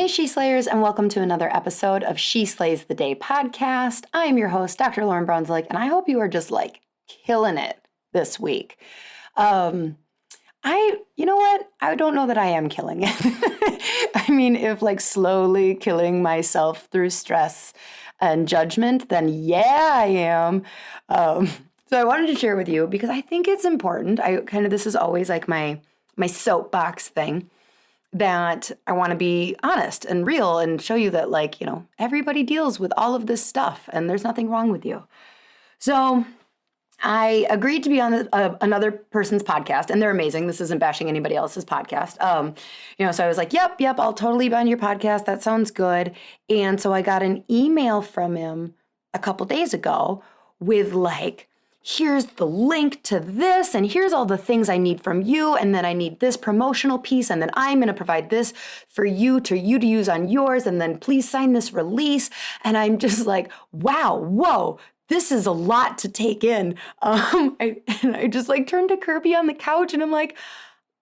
She Slayers, and welcome to another episode of She Slays the Day podcast. I am your host, Dr. Lauryn Brunswick, and I hope you are just killing it this week. You know what? I don't know that I am killing it. I mean, if slowly killing myself through stress and judgment, then yeah, I am. So I wanted to share with you because I think it's important. This is always my soapbox thing, that I want to be honest and real and show you that everybody deals with all of this stuff and there's nothing wrong with you. So I agreed to be on another person's podcast, and they're amazing. This isn't bashing anybody else's podcast. So I was like, yep, I'll totally be on your podcast. That sounds good. And so I got an email from him a couple days ago with here's the link to this, and here's all the things I need from you, and then I need this promotional piece, and then I'm going to provide this for you to use on yours, and then please sign this release. And I'm just wow, whoa, this is a lot to take in. I just turned to Kirby on the couch, and I'm like,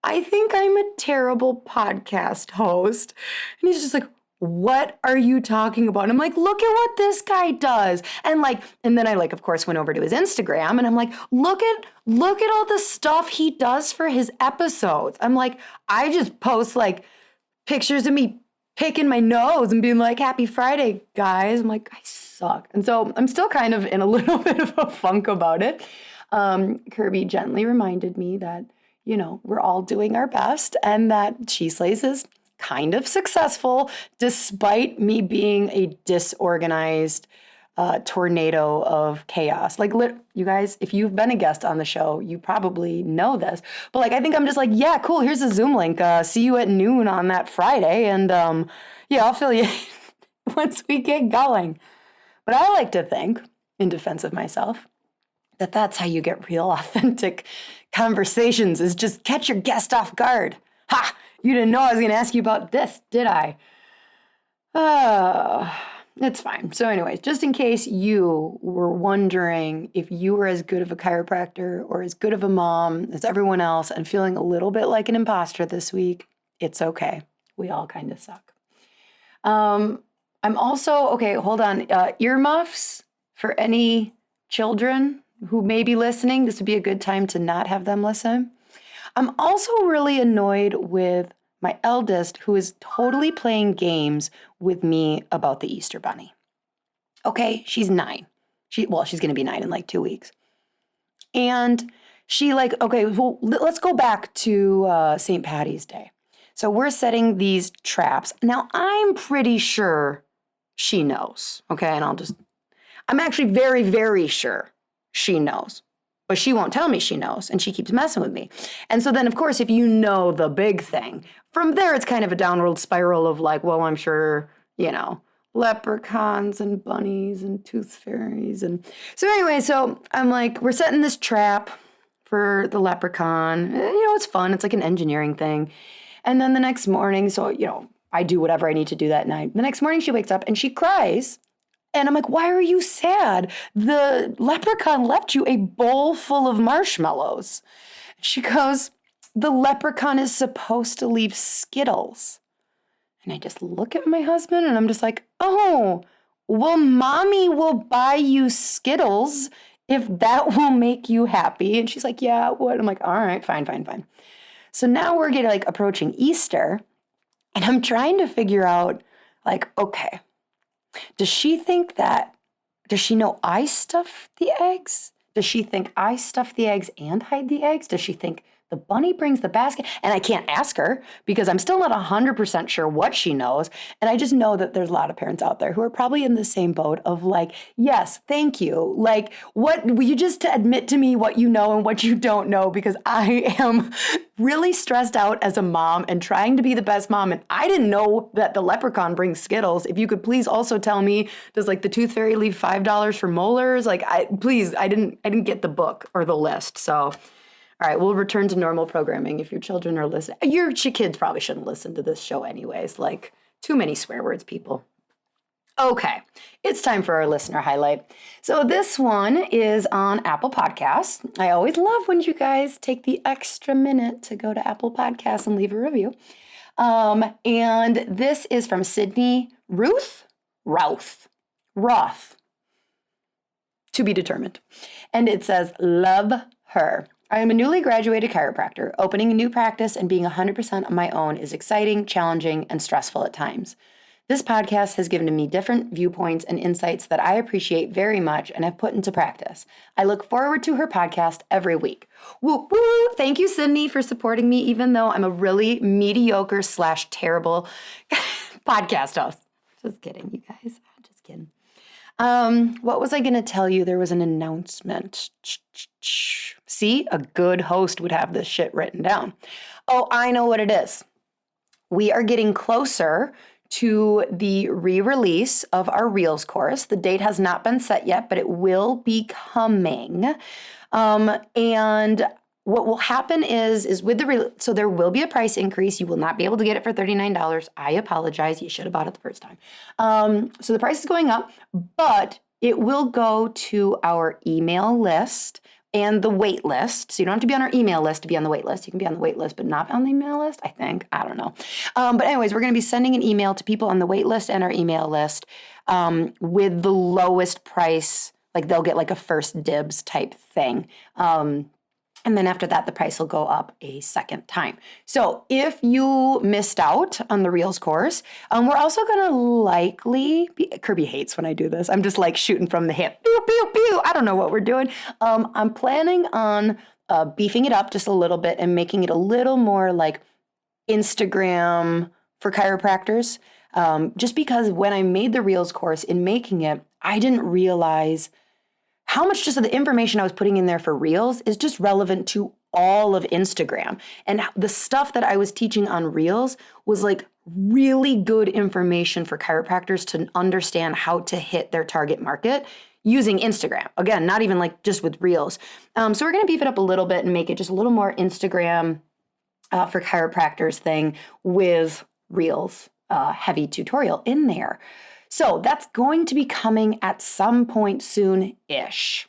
I think I'm a terrible podcast host. And he's just what are you talking about? And I'm look at what this guy does. And then I of course went over to his Instagram, and I'm look at all the stuff he does for his episodes. I'm I just post pictures of me picking my nose and being happy Friday, guys. I'm I suck. And so I'm still kind of in a little bit of a funk about it. Kirby gently reminded me that, we're all doing our best, and that She Slays is kind of successful despite me being a disorganized tornado of chaos. You guys, if you've been a guest on the show, you probably know this. But I think I'm just yeah, cool, here's a Zoom link. See you at noon on that Friday. And I'll fill you in once we get going. But I like to think, in defense of myself, that that's how you get real authentic conversations, is just catch your guest off guard. Ha! You didn't know I was going to ask you about this, did I? It's fine. So anyways, just in case you were wondering if you were as good of a chiropractor or as good of a mom as everyone else and feeling a little bit like an imposter this week, it's okay. We all kind of suck. I'm also, okay, hold on. Earmuffs for any children who may be listening. This would be a good time to not have them listen. I'm also really annoyed with my eldest, who is totally playing games with me about the Easter Bunny. Okay, she's 9. She's going to be 9 in 2 weeks. And she okay, well, let's go back to St. Patty's Day. So we're setting these traps. Now, I'm pretty sure she knows, okay? And I'm actually very, very sure she knows. But she won't tell me she knows, and she keeps messing with me. And so then, of course, if you know the big thing, from there it's kind of a downward spiral of well, I'm sure, leprechauns and bunnies and tooth fairies. And so anyway, so I'm we're setting this trap for the leprechaun. It's fun. It's an engineering thing. And then the next morning, so, I do whatever I need to do that night. The next morning she wakes up and she cries. And I'm why are you sad? The leprechaun left you a bowl full of marshmallows. She goes, the leprechaun is supposed to leave Skittles. And I just look at my husband and I'm just oh, well, mommy will buy you Skittles if that will make you happy. And she's yeah, what? I'm all right, fine. So now we're getting approaching Easter, and I'm trying to figure out okay, does she know I stuff the eggs? Does she think I stuff the eggs and hide the eggs? Does she think the bunny brings the basket? And I can't ask her because I'm still not 100% sure what she knows. And I just know that there's a lot of parents out there who are probably in the same boat of yes, thank you. What will you just admit to me what you know and what you don't know? Because I am really stressed out as a mom and trying to be the best mom. And I didn't know that the leprechaun brings Skittles. If you could please also tell me, does the tooth fairy leave $5 for molars? I didn't get the book or the list. So all right, we'll return to normal programming. If your children are listening, your kids probably shouldn't listen to this show anyways. Too many swear words, people. Okay, it's time for our listener highlight. So this one is on Apple Podcasts. I always love when you guys take the extra minute to go to Apple Podcasts and leave a review. And this is from Sydney Roth, to be determined. And it says, love her. I am a newly graduated chiropractor. Opening a new practice and being 100% on my own is exciting, challenging, and stressful at times. This podcast has given me different viewpoints and insights that I appreciate very much and have put into practice. I look forward to her podcast every week. Woo woo! Thank you, Sydney, for supporting me, even though I'm a really mediocre / terrible podcast host. Just kidding, you guys. Just kidding. What was I going to tell you? There was an announcement. See, a good host would have this shit written down. Oh, I know what it is. We are getting closer to the re-release of our Reels course. The date has not been set yet, but it will be coming. And what will happen is with so there will be a price increase. You will not be able to get it for $39. I apologize. You should have bought it the first time. So the price is going up, but it will go to our email list and the wait list. So you don't have to be on our email list to be on the wait list. You can be on the wait list, but not on the email list, I think. I don't know. But anyways, we're going to be sending an email to people on the wait list and our email list with the lowest price. Like they'll get like a first dibs type thing. And then after that, the price will go up a second time. So if you missed out on the Reels course, we're also going to likely be, Kirby hates when I do this. I'm just like shooting from the hip. Pew, pew, pew. I don't know what we're doing. I'm planning on beefing it up just a little bit and making it a little more like Instagram for chiropractors. Just because when I made the Reels course, in making it, I didn't realize how much just of the information I was putting in there for Reels is just relevant to all of Instagram. And the stuff that I was teaching on Reels was like really good information for chiropractors to understand how to hit their target market using Instagram. Again, not even like just with Reels. So we're going to beef it up a little bit and make it just a little more Instagram for chiropractors thing with Reels heavy tutorial in there. So that's going to be coming at some point soon-ish.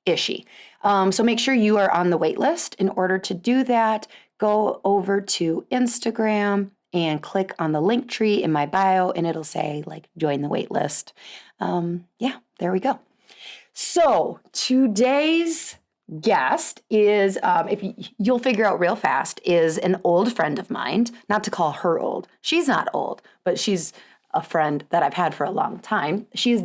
So make sure you are on the wait list. In order to do that, go over to Instagram and click on the link tree in my bio, and it'll say like join the wait list. Yeah, there we go. So today's guest is, you'll figure out real fast, is an old friend of mine. Not to call her old. She's not old, but she's a friend that I've had for a long time. She is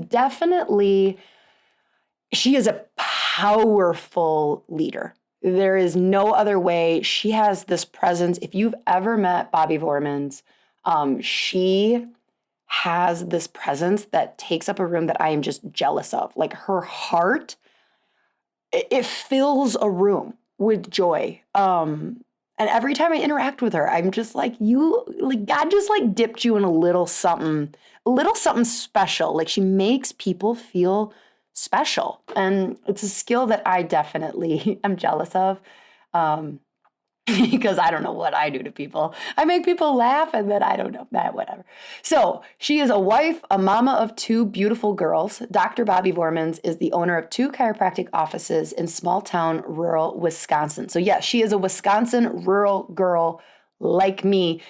a powerful leader. There is no other way. She has this presence. If you've ever met Bobbi Voermans, she has this presence that takes up a room that I am just jealous of. Like her heart, it fills a room with joy. And every time I interact with her, I'm just like, God just like dipped you in a little something special. Like she makes people feel special. And it's a skill that I definitely am jealous of. Because I don't know what I do to people. I make people laugh and then I don't know that, whatever. So she is a wife, a mama of 2 beautiful girls. Dr. Bobbi Voermans is the owner of 2 chiropractic offices in small town, rural Wisconsin. So yes, she is a Wisconsin rural girl like me.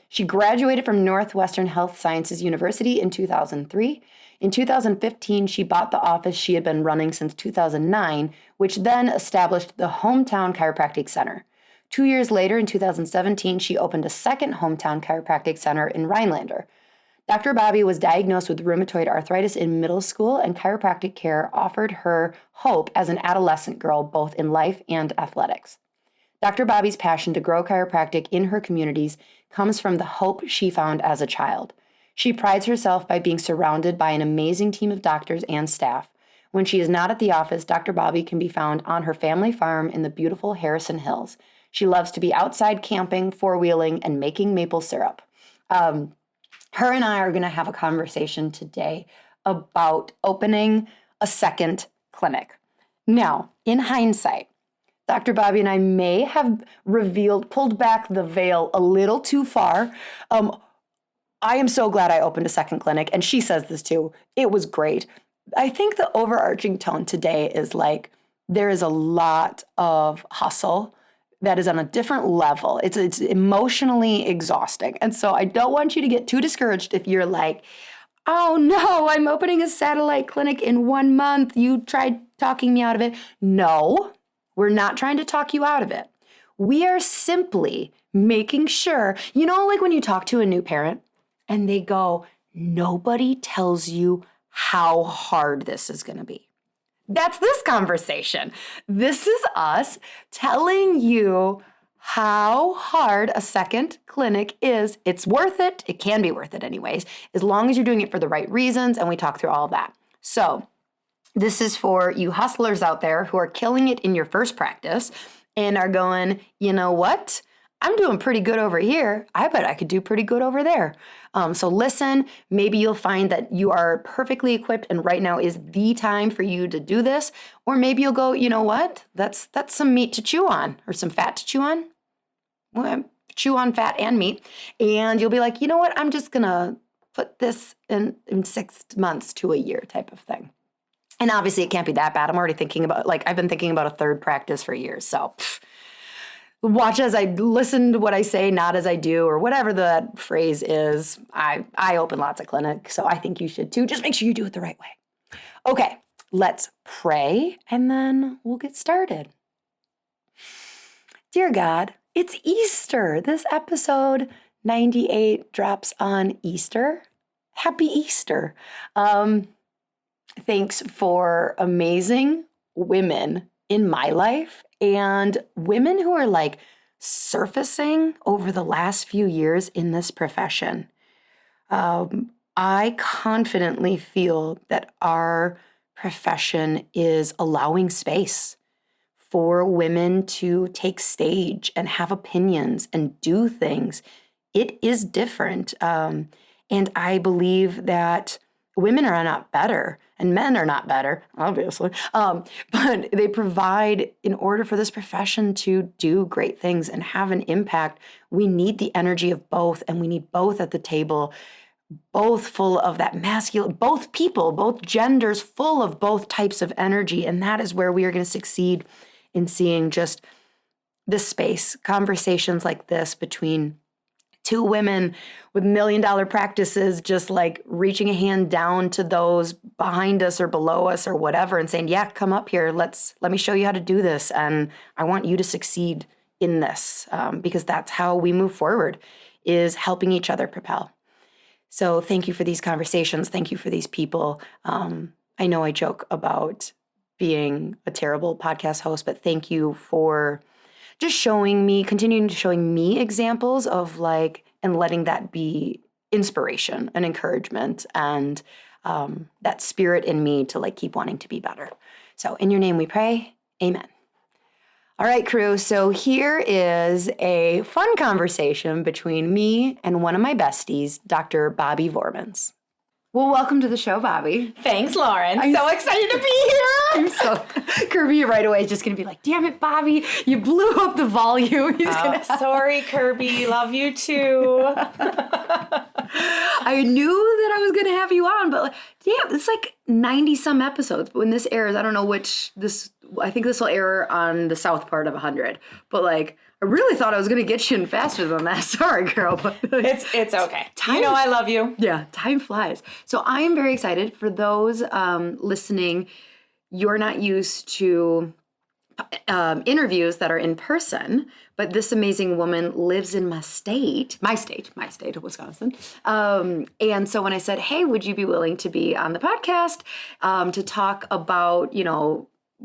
She graduated from Northwestern Health Sciences University in 2003. In 2015, she bought the office she had been running since 2009, which then established the Hometown Chiropractic Center. 2 years later, in 2017, she opened a second Hometown Chiropractic Center in Rhinelander. Dr. Bobbi was diagnosed with rheumatoid arthritis in middle school, and chiropractic care offered her hope as an adolescent girl, both in life and athletics. Dr. Bobbi's passion to grow chiropractic in her communities comes from the hope she found as a child. She prides herself by being surrounded by an amazing team of doctors and staff. When she is not at the office, Dr. Bobbi can be found on her family farm in the beautiful Harrison Hills. She loves to be outside camping, four-wheeling, and making maple syrup. Her and I are going to have a conversation today about opening a second clinic. Now, in hindsight, Dr. Bobbi and I may have pulled back the veil a little too far. I am so glad I opened a second clinic, and she says this too. It was great. I think the overarching tone today is like there is a lot of hustle. that is on a different level. It's emotionally exhausting. And so I don't want you to get too discouraged if you're like, oh no, I'm opening a satellite clinic in 1 month. You tried talking me out of it. No, we're not trying to talk you out of it. We are simply making sure, like when you talk to a new parent and they go, nobody tells you how hard this is going to be. That's this conversation. This is us telling you how hard a second clinic is. It's worth it. It can be worth it anyways, as long as you're doing it for the right reasons, and we talk through all of that. So this is for you hustlers out there who are killing it in your first practice and are going, you know what? I'm doing pretty good over here. I bet I could do pretty good over there. So listen, maybe you'll find that you are perfectly equipped and right now is the time for you to do this. Or maybe you'll go, you know what? That's some meat to chew on or some fat to chew on. Well, chew on fat and meat. And you'll be like, you know what? I'm just going to put this in 6 months to a year type of thing. And obviously it can't be that bad. I'm already thinking about, I've been thinking about a third practice for years. So watch as I listen to what I say, not as I do, or whatever that phrase is. I open lots of clinics, so I think you should too. Just make sure you do it the right way. Okay, let's pray, and then we'll get started. Dear God, it's Easter. This episode 98 drops on Easter. Happy Easter. Thanks for amazing women in my life and women who are surfacing over the last few years in this profession. I confidently feel that our profession is allowing space for women to take stage and have opinions and do things. It is different. And I believe that women are not better and men are not better, obviously, but they provide, in order for this profession to do great things and have an impact, we need the energy of both, and we need both at the table, both full of that masculine, both people, both genders full of both types of energy, and that is where we are going to succeed in seeing just this space, conversations like this between two women with $1 million practices, just reaching a hand down to those behind us or below us or whatever and saying, yeah, come up here. Let me show you how to do this. And I want you to succeed in this because that's how we move forward, is helping each other propel. So thank you for these conversations. Thank you for these people. I know I joke about being a terrible podcast host, but thank you for just continuing to showing me examples of and letting that be inspiration and encouragement and that spirit in me to keep wanting to be better. So in your name we pray, amen. All right, crew. So here is a fun conversation between me and one of my besties, Dr. Bobbi Voermans. Well, welcome to the show, Bobbi. Thanks, Lauryn. I'm so excited to be here. I'm so Kirby right away is just going to be like, damn it, Bobbi, you blew up the volume. Sorry, Kirby. Love you too. I knew that I was going to have you on, but damn, it's 90 some episodes. But when this airs, I don't know I think this will air on the south part of 100. But I really thought I was going to get you in faster than that. Sorry, girl. But it's okay. I love you. Yeah, time flies. So I am very excited. For those listening, you're not used to interviews that are in person, but this amazing woman lives in my state of Wisconsin. And so when I said, hey, would you be willing to be on the podcast to talk about,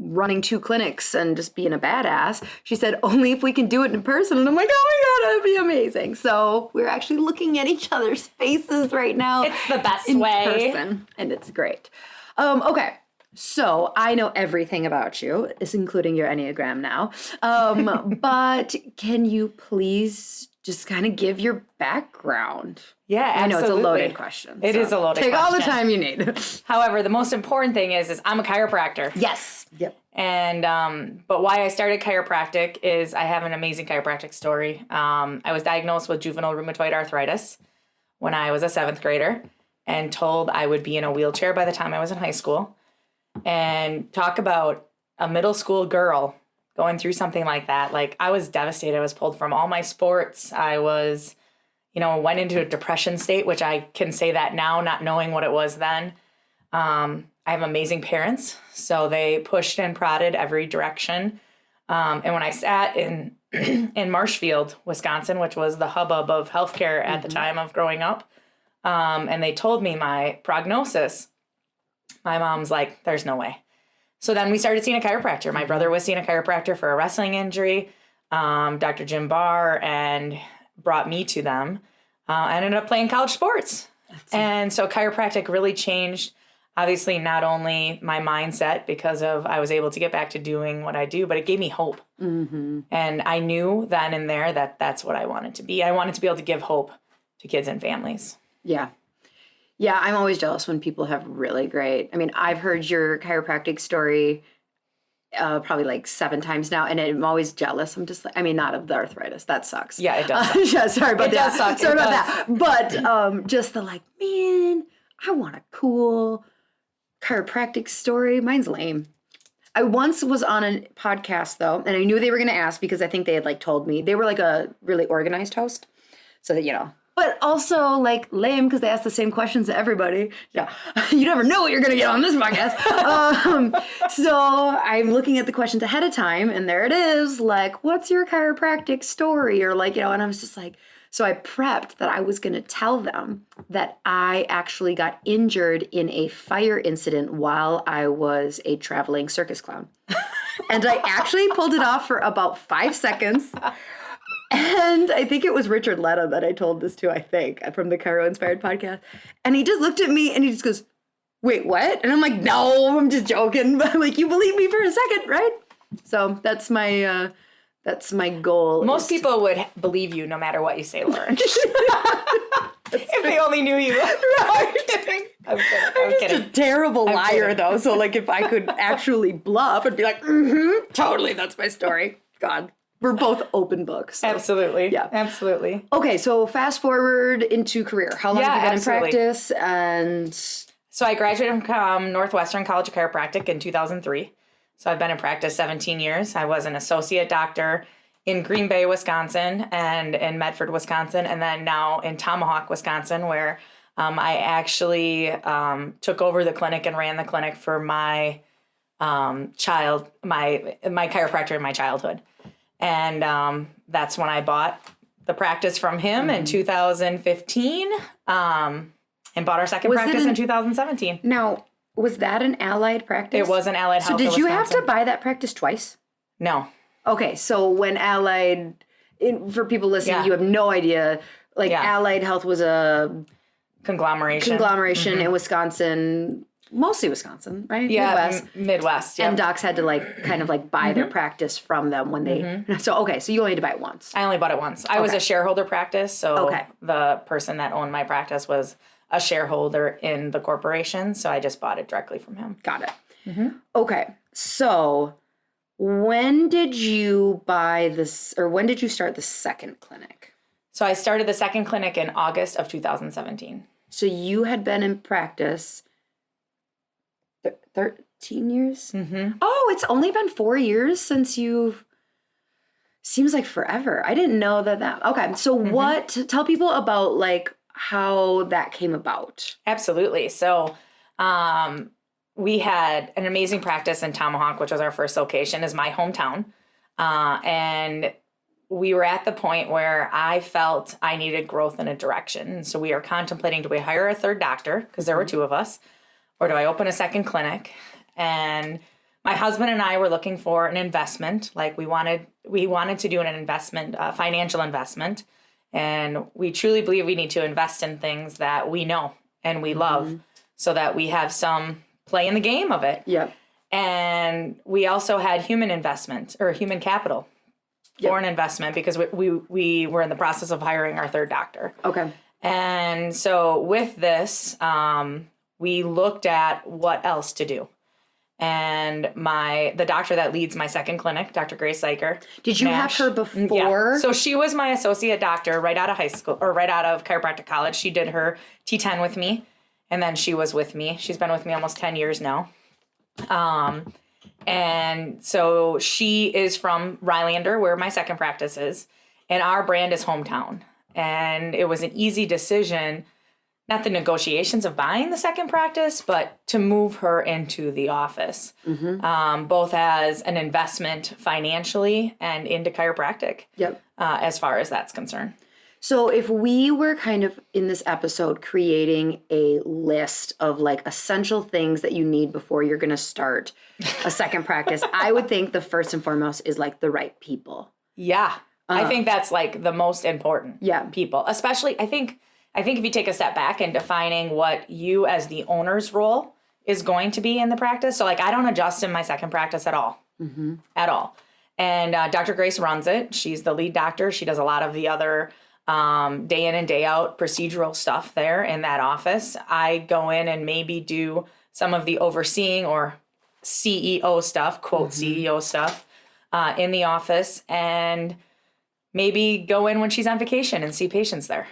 running 2 clinics and just being a badass, she said, only if we can do it in person. And I'm like, oh my God, that'd be amazing. So we're actually looking at each other's faces right now. It's the best in way. Person, and it's great. Okay. So I know everything about you, including your Enneagram now. But can you please just kind of give your background? Yeah, absolutely. I know it's a loaded question. It is a loaded question. Take all the time you need. However, the most important thing is I'm a chiropractor. Yes. Yep. And but why I started chiropractic is I have an amazing chiropractic story. I was diagnosed with juvenile rheumatoid arthritis when I was a 7th grader and told I would be in a wheelchair by the time I was in high school. And talk about a middle school girl going through something like that. Like, I was devastated. I was pulled from all my sports. I was, went into a depression state, which I can say that now, not knowing what it was then. I have amazing parents, so they pushed and prodded every direction. And when I sat in Marshfield, Wisconsin, which was the hubbub of healthcare at the time of growing up, and they told me my prognosis, my mom's like, there's no way. So then we started seeing a chiropractor. My brother was seeing a chiropractor for a wrestling injury, Dr. Jim Barr, and brought me to them. I ended up playing college sports. And so chiropractic really changed, obviously, not only my mindset because of I was able to get back to doing what I do, but it gave me hope. And I knew then and there that that's what I wanted to be. I wanted to be able to give hope to kids and families. Yeah. Yeah, I'm always jealous when people have really great. I mean, I've heard your chiropractic story probably like 7 times now, and I'm always jealous. I'm just like, I mean, not of the arthritis. That sucks. Yeah, it does suck. Yeah, sorry about It that. does suck. Sorry It about does. that. But just the like, man, I want a cool chiropractic story. Mine's lame. I once was on a podcast, though, and I knew they were going to ask because I think they had like told me. They were like a really organized host. So that, but also like lame because they ask the same questions to everybody. Yeah, you never know what you're going to get on this podcast. So I'm looking at the questions ahead of time, and there it is. Like, what's your chiropractic story? Or like, and I was just like, so I prepped that I was going to tell them that I actually got injured in a fire incident while I was a traveling circus clown. And I actually pulled it off for about 5 seconds. And I think it was Richard Letta that I told this to, I think, from the Chiro Inspired podcast. And he just looked at me and he just goes, wait, what? And I'm like, no, I'm just joking. But I'm like, you believe me for a second, right? So that's my goal. Most people would believe you no matter what you say, Lauryn. If they only knew you. I'm kidding. I'm just kidding. a terrible liar, though. So, like, if I could actually bluff, I'd be like, totally, that's my story. God. We're both open books. So. Absolutely. Yeah. Absolutely. Okay, so fast forward into career. How long have you been in practice? And so I graduated from Northwestern College of Chiropractic in 2003. So I've been in practice 17 years. I was an associate doctor in Green Bay, Wisconsin, and in Medford, Wisconsin, and then now in Tomahawk, Wisconsin, where I actually took over the clinic and ran the clinic for my child, my chiropractor in my childhood. And that's when I bought the practice from him in 2015 and bought our second practice in 2017. Now, was that an allied practice? It was an allied health. So did you have to buy that practice twice? No. Okay, so when allied, for people listening, you have no idea, like Allied Health was a conglomeration in Wisconsin. Mostly Wisconsin, right? Yeah, Midwest. Yeah. And docs had to like kind of like buy their practice from them when they. So so you only had to buy it once. I only bought it once. I was a shareholder practice, so the person that owned my practice was a shareholder in the corporation, so I just bought it directly from him. Got it. Okay, so when did you buy this, or when did you start the second clinic? So I started the second clinic in August of 2017. So you had been in practice 13 years? Oh, it's only been 4 years since you've... Seems like forever. I didn't know that... Okay, so tell people about, like, how that came about. Absolutely. So we had an amazing practice in Tomahawk, which was our first location, is my hometown. And we were at the point where I felt I needed growth in a direction. So we are contemplating, do we hire a third doctor? Because there were 2 of us. Or do I open a second clinic? And my husband and I were looking for an investment. Like we wanted to do an investment, financial investment. And we truly believe we need to invest in things that we know and we love so that we have some play in the game of it. Yep. And we also had human investment or human capital for an investment because we were in the process of hiring our third doctor. Okay. And so with this, we looked at what else to do. And the doctor that leads my second clinic, Dr. Grace Psyker. Did you have her before? Yeah. So she was my associate doctor right out of high school, or right out of chiropractic college. She did her T10 with me, and then she was with me. She's been with me almost 10 years now. And so she is from Rylander, where my second practice is, and our brand is hometown. And it was an easy decision, not the negotiations of buying the second practice, but to move her into the office, both as an investment financially and into chiropractic, as far as that's concerned. So if we were kind of in this episode creating a list of like essential things that you need before you're going to start a second practice, I would think the first and foremost is like the right people. Yeah. I think that's like the most important people, especially I think if you take a step back and defining what you as the owner's role is going to be in the practice. So like I don't adjust in my second practice at all, at all. And Dr. Grace runs it. She's the lead doctor. She does a lot of the other day in and day out procedural stuff there in that office. I go in and maybe do some of the overseeing or CEO stuff, quote CEO stuff, in the office, and maybe go in when she's on vacation and see patients there.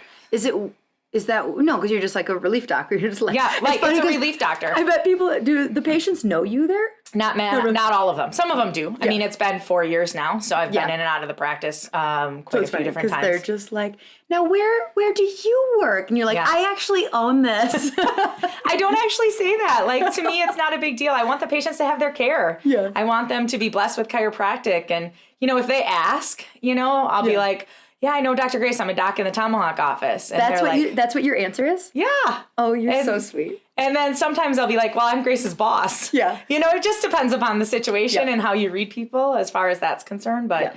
Is that, no, because you're just like a relief doctor. You're just like, it's a relief doctor. I bet do the patients know you there? Not all of them. Some of them do. I mean, it's been 4 years now, so I've been in and out of the practice quite a few different times. They're just like, now where do you work? And you're like, I actually own this. I don't actually say that. Like, to me, it's not a big deal. I want the patients to have their care. Yeah. I want them to be blessed with chiropractic. And, if they ask, I'll be like, yeah, I know Dr. Grace. I'm a doc in the Tomahawk office. And that's what your answer is? Yeah. Oh, you're so sweet. And then sometimes I'll be like, well, I'm Grace's boss. Yeah. It just depends upon the situation and how you read people as far as that's concerned. But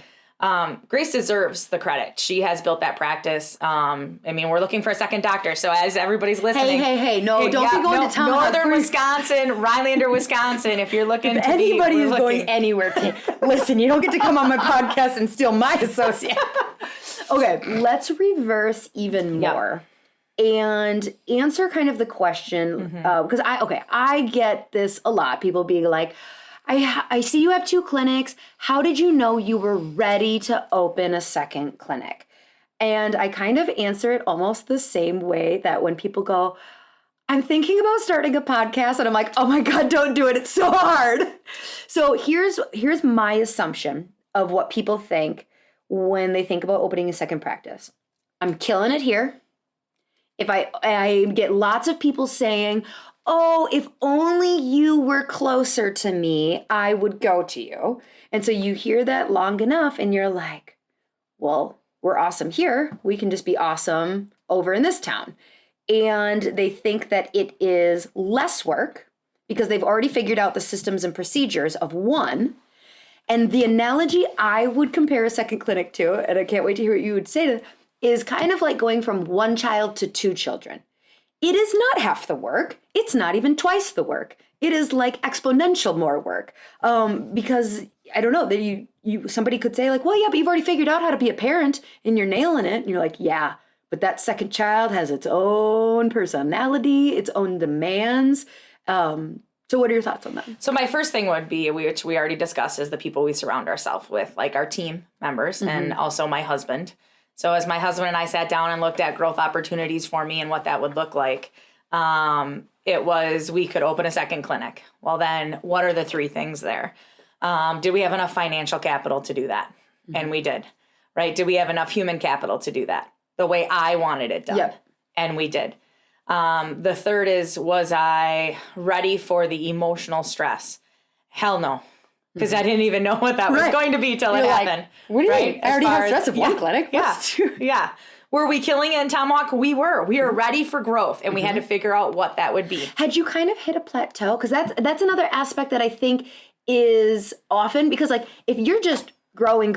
Grace deserves the credit. She has built that practice. We're looking for a second doctor. So as everybody's listening. Hey, no, don't be going to Tomahawk. Northern Wisconsin, Rylander, Wisconsin. If you're looking to anybody is going anywhere. Listen, you don't get to come on my podcast and steal my associate. Okay, let's reverse even more and answer kind of the question, because I get this a lot. People being like, I see you have 2 clinics. How did you know you were ready to open a second clinic? And I kind of answer it almost the same way that when people go, I'm thinking about starting a podcast, and I'm like, oh my God, don't do it. It's so hard. So here's my assumption of what people think when they think about opening a second practice. I'm killing it here. If I get lots of people saying, oh, if only you were closer to me, I would go to you. And so you hear that long enough and you're like, well, we're awesome here. We can just be awesome over in this town. And they think that it is less work because they've already figured out the systems and procedures of one. And the analogy I would compare a second clinic to, and I can't wait to hear what you would say to this, is kind of like going from 1 child to 2 children. It is not half the work. It's not even twice the work. It is like exponential more work. Because I don't know, that somebody could say like, well, yeah, but you've already figured out how to be a parent and you're nailing it. And you're like, yeah, but that second child has its own personality, its own demands. So what are your thoughts on that? So my first thing would be, which we already discussed, is the people we surround ourselves with, like our team members and also my husband. So as my husband and I sat down and looked at growth opportunities for me and what that would look like, it was we could open a second clinic. Well, then what are the 3 things there? Did we have enough financial capital to do that? And we did, right? Did we have enough human capital to do that the way I wanted it done? Yep. And we did. The third is, was I ready for the emotional stress? Hell no. Because I didn't even know what that was going to be till it happened. What do you mean? I already have stress of one clinic. Yeah. Were we killing it in Tomahawk? We were. We were ready for growth, and we had to figure out what that would be. Had you kind of hit a plateau? Because that's another aspect that I think is often, because like if you're just growing,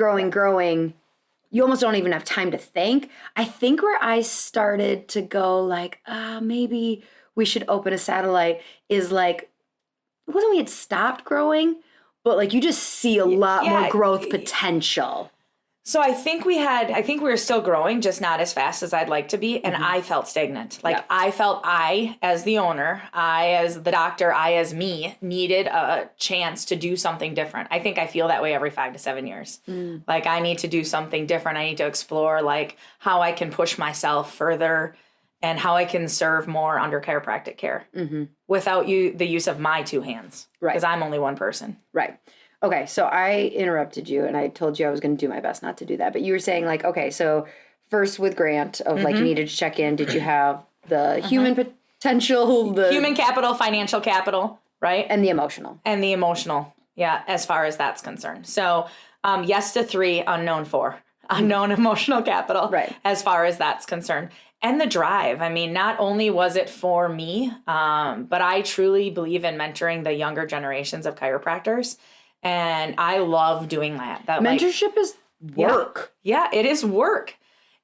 you almost don't even have time to think. I think where I started to go like, maybe we should open a satellite is like, it wasn't we had stopped growing, but like you just see a lot more growth potential. So I think we were still growing, just not as fast as I'd like to be. And I felt stagnant. Like I felt as the owner, I as the doctor, I as me needed a chance to do something different. I think I feel that way every 5 to 7 years. Like I need to do something different. I need to explore like how I can push myself further and how I can serve more under chiropractic care without the use of my two hands. Right. Because I'm only one person. Right. Okay, so I interrupted you, and I told you I was going to do my best not to do that. But you were saying, like, okay, so first with Grant, of like, you needed to check in. Did you have the human potential? The Human capital, financial capital, right? And the emotional. And the emotional, yeah, as far as that's concerned. So yes to 3, unknown 4. Unknown emotional capital, right, as far as that's concerned. And the drive. I mean, not only was it for me, but I truly believe in mentoring the younger generations of chiropractors. And I love doing that. Mentorship is work. Yeah, it is work.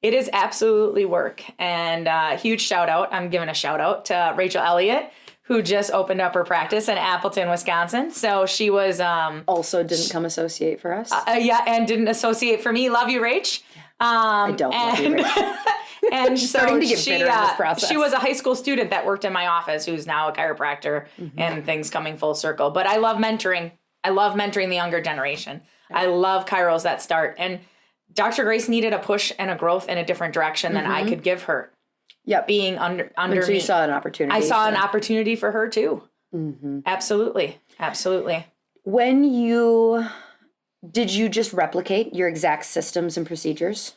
It is absolutely work. And huge shout out. I'm giving a shout out to Rachel Elliott, who just opened up her practice in Appleton, Wisconsin. So she was... also didn't come associate for us. Yeah, and didn't associate for me. Love you, Rach. I don't love you, Rach. And so starting to get bitter in this process. She was a high school student that worked in my office who's now a chiropractor, and things coming full circle. But I love mentoring. I love mentoring the younger generation. I love chiros that start. And Dr. Grace needed a push and a growth in a different direction than I could give her. Yep. Being under so me. You saw an opportunity. I saw an opportunity for her too. Absolutely. Absolutely. Did you just replicate your exact systems and procedures?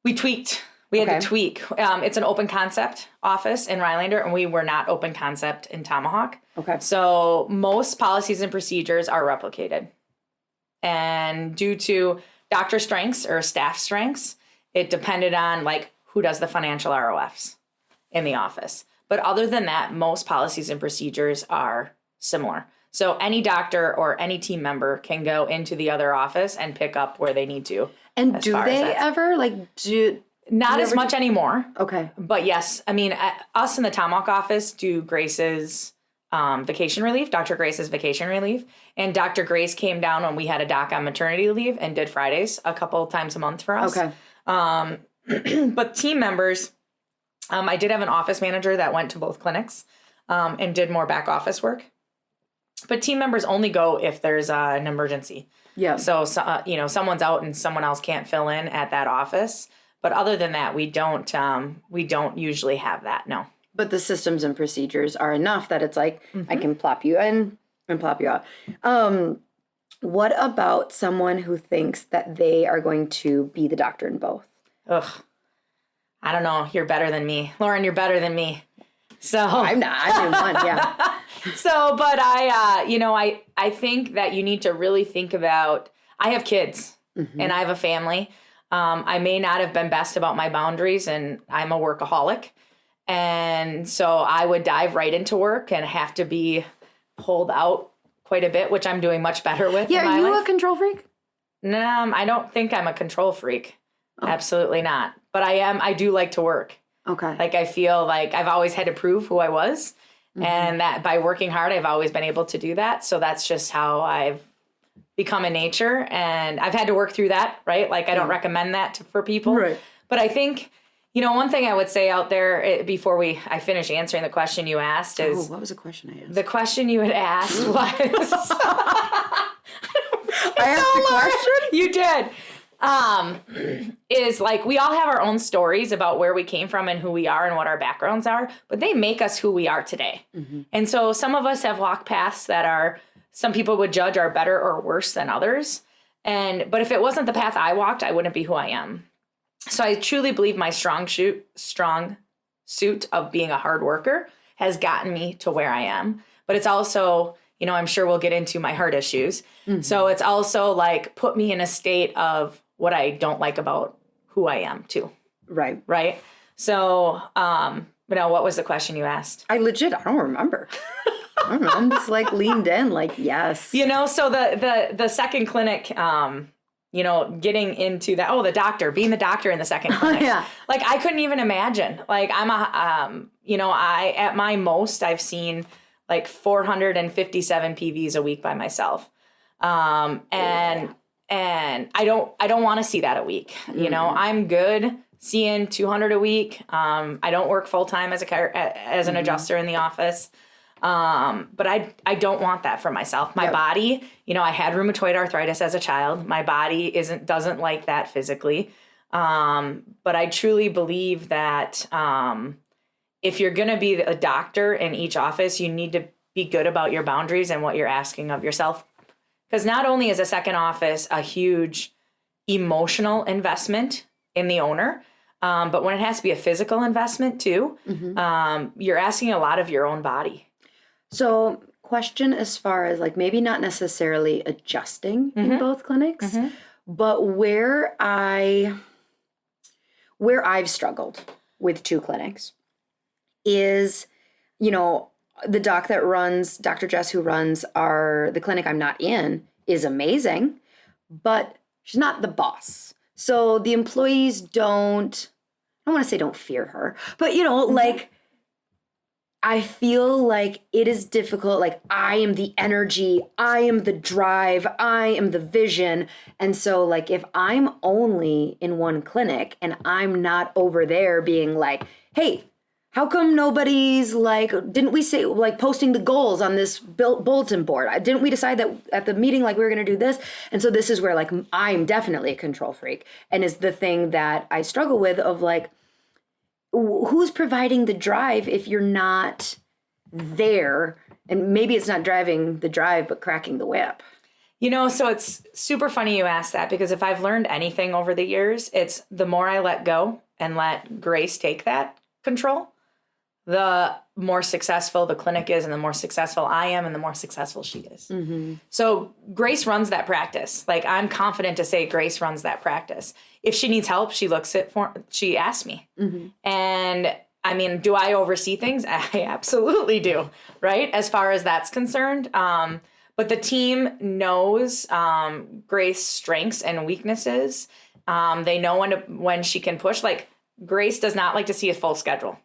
We tweaked. We had to tweak. It's an open concept office in Rhinelander, and we were not open concept in Tomahawk. Okay. So most policies and procedures are replicated. And due to doctor strengths or staff strengths, it depended on like who does the financial ROFs in the office. But other than that, most policies and procedures are similar. So any doctor or any team member can go into the other office and pick up where they need to. And do they ever Not as much anymore. Okay. But yes, I mean, us in the Tomahawk office do Grace's vacation relief, Dr. Grace's vacation relief. And Dr. Grace came down when we had a doc on maternity leave and did Fridays a couple times a month for us. Okay. But team members, I did have an office manager that went to both clinics and did more back office work. But team members only go if there's an emergency. Yeah. So someone's out and someone else can't fill in at that office. But other than that, we don't usually have that. No. But the systems and procedures are enough that it's like, I can plop you in and plop you out. What about someone who thinks that they are going to be the doctor in both? Ugh. I don't know. You're better than me. Lauryn, you're better than me. So I'm not. I'm in one, yeah. So, but I think that you need to really think about, I have kids and I have a family. I may not have been best about my boundaries, and I'm a workaholic. And so I would dive right into work and have to be pulled out quite a bit, which I'm doing much better with. Yeah, are you a control freak? No, I don't think I'm a control freak. Oh. Absolutely not. But I do like to work. Okay. Like, I feel like I've always had to prove who I was. And that by working hard, I've always been able to do that. So that's just how I've become in nature. And I've had to work through that, right? Like, I don't recommend that for people. Right. But I think, one thing I would say out there before I finish answering the question you asked is... Oh, what was the question I asked? The question you had asked was... I asked the question? You did. Is like, we all have our own stories about where we came from and who we are and what our backgrounds are, but they make us who we are today. And so some of us have walked paths that some people would judge are better or worse than others. But if it wasn't the path I walked, I wouldn't be who I am. So I truly believe my strong suit of being a hard worker has gotten me to where I am. But it's also, I'm sure we'll get into my heart issues. So it's also like put me in a state of what I don't like about who I am too. Right. Right. So, what was the question you asked? I don't remember. I don't know. I'm just like leaned in, like, yes. So the second clinic, getting into that, being the doctor in the second clinic. Yeah. Like, I couldn't even imagine. Like, I'm at my most, I've seen like 457 PVs a week by myself. And I don't want to see that a week. I'm good seeing 200 a week. I don't work full time as an adjuster in the office. But I don't want that for myself. My body, I had rheumatoid arthritis as a child. My body doesn't like that physically. But I truly believe that if you're going to be a doctor in each office, you need to be good about your boundaries and what you're asking of yourself. Because not only is a second office a huge emotional investment in the owner, but when it has to be a physical investment too, you're asking a lot of your own body. So question as far as like maybe not necessarily adjusting in both clinics, but where I've struggled with two clinics is, you know, the doc that runs, Dr. Jess, who runs the clinic I'm not in, is amazing, but she's not the boss. So the employees I don't want to say don't fear her, but you know, like, I feel like it is difficult. Like, I am the energy, I am the drive, I am the vision. And so like, if I'm only in one clinic and I'm not over there being like, hey, how come nobody's like, didn't we say like posting the goals on this bulletin board? Didn't we decide that at the meeting, like we were going to do this? And so this is where like, I'm definitely a control freak, and is the thing that I struggle with of like, who's providing the drive if you're not there? And maybe it's not driving the drive, but cracking the whip. You know, so it's super funny you asked that, because if I've learned anything over the years, it's the more I let go and let Grace take that control, the more successful the clinic is, and the more successful I am, and the more successful she is. So Grace runs that practice. Like, I'm confident to say Grace runs that practice. If she needs help, she she asks me. And I mean, do I oversee things? I absolutely do, right? As far as that's concerned. But the team knows Grace's strengths and weaknesses. They know when she can push. Like, Grace does not like to see a full schedule.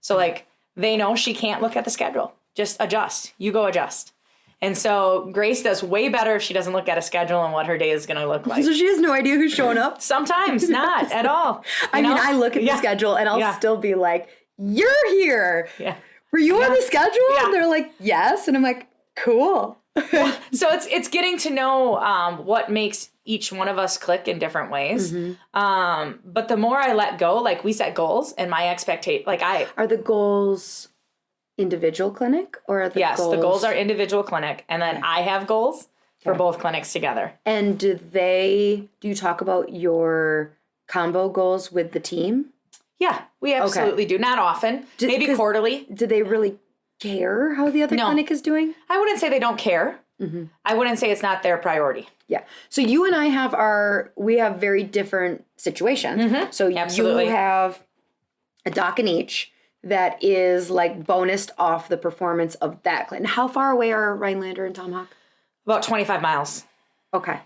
So like, they know she can't look at the schedule. Just adjust. You go adjust. And so Grace does way better if she doesn't look at a schedule and what her day is going to look like. So she has no idea who's showing up? Sometimes not at all. I mean, I look at the schedule and I'll still be like, you're here. Yeah. Were you on the schedule? Yeah. And they're like, yes. And I'm like, cool. So it's getting to know what makes each one of us click in different ways. But the more I let go, like, we set goals, and my expectation, like, are the goals individual clinic, or are the yes, goals? The goals are individual clinic, and then I have goals for both clinics together. And do you talk about your combo goals with the team? Yeah, we absolutely do. Not often, maybe quarterly. Do they really care how the other clinic is doing? I wouldn't say they don't care. I wouldn't say it's not their priority. Yeah. So you and I we have very different situations. So Absolutely. You have a doc in each that is like bonused off the performance of that clinic. How far away are Rhinelander and Tomahawk? About 25 miles. Okay.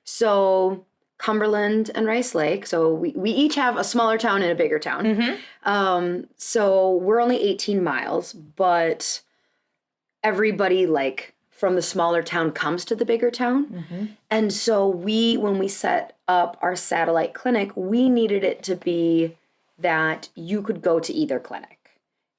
So Cumberland and Rice Lake. So we each have a smaller town and a bigger town. So we're only 18 miles, but everybody like from the smaller town comes to the bigger town. And so when we set up our satellite clinic, we needed it to be that you could go to either clinic.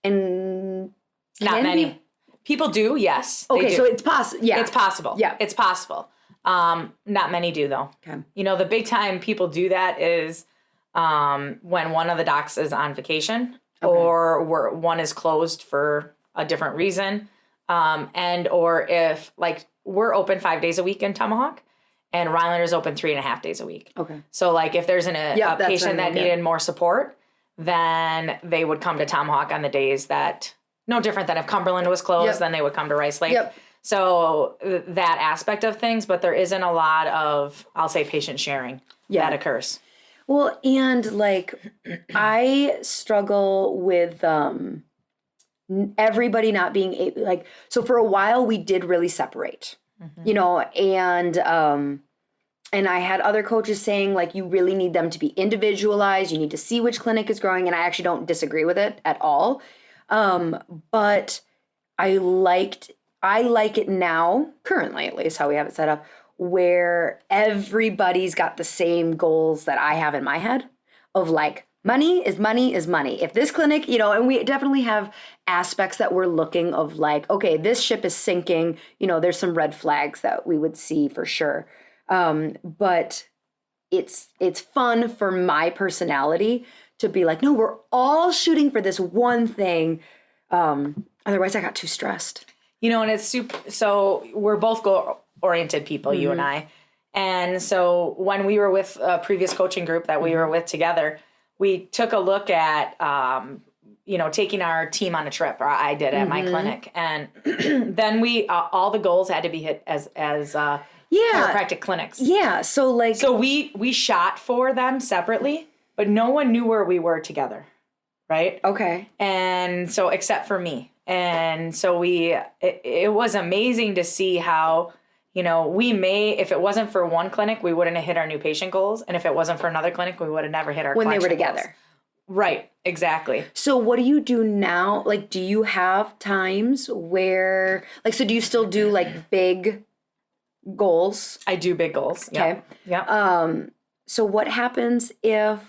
And not many people do. Yes. Okay. Do. So it's possible. Yeah. It's possible. Yeah. It's possible. Not many do though. Okay. You know, the big time people do that is when one of the docs is on vacation or one is closed for a different reason. And or if like we're open 5 days a week in Tomahawk and Rhinelander's open 3.5 days a week. Okay. So like if there's a patient that needed more support, then they would come to Tomahawk on the days that, no different than if Cumberland was closed, then they would come to Rice Lake. So that aspect of things, but there isn't a lot of, I'll say, patient sharing that occurs. Well, and like I struggle with everybody not being able, like, so for a while we did really separate, you know, and I had other coaches saying like, you really need them to be individualized. You need to see which clinic is growing. And I actually don't disagree with it at all. But I like it now, currently at least how we have it set up, where everybody's got the same goals that I have in my head of like, money is money is money. If this clinic, you know, and we definitely have aspects that we're looking of like, okay, this ship is sinking, you know, there's some red flags that we would see for sure. But it's fun for my personality to be like, no, we're all shooting for this one thing. Otherwise I got too stressed. You know, and it's super, so we're both goal-oriented people, you and I. And so when we were with a previous coaching group that we were with together, we took a look at, taking our team on a trip, or I did at my clinic. And then all the goals had to be hit as chiropractic clinics. Yeah. So we shot for them separately, but no one knew where we were together. Right. Okay. And so, except for me. And so it was amazing to see how, if it wasn't for one clinic, we wouldn't have hit our new patient goals. And if it wasn't for another clinic, we would have never hit our when they were goals. together. Right. Exactly. So what do you do now? Like, do you have times where, so do you still do big goals? I do big goals. Okay. Yeah. So what happens if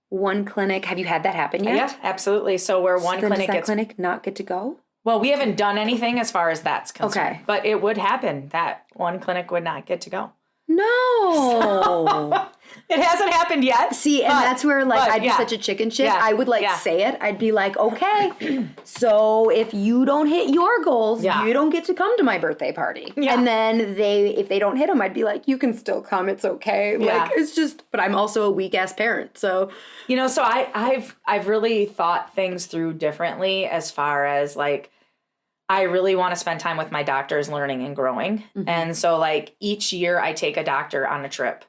one clinic, have you had that happen yet? Yeah, absolutely. So where one clinic does that clinic not get to go? Well, we haven't done anything as far as that's concerned. Okay. But it would happen that one clinic would not get to go. No. It hasn't happened yet. See, and that's where I'd be such a chicken shit. Yeah. I would say it. I'd be like, okay, so if you don't hit your goals, you don't get to come to my birthday party. Yeah. And then if they don't hit them, I'd be like, you can still come. It's okay. Yeah. It's just, but I'm also a weak ass parent. So, so I've really thought things through differently as far as I really want to spend time with my doctors learning and growing. Mm-hmm. And so each year I take a doctor on a trip.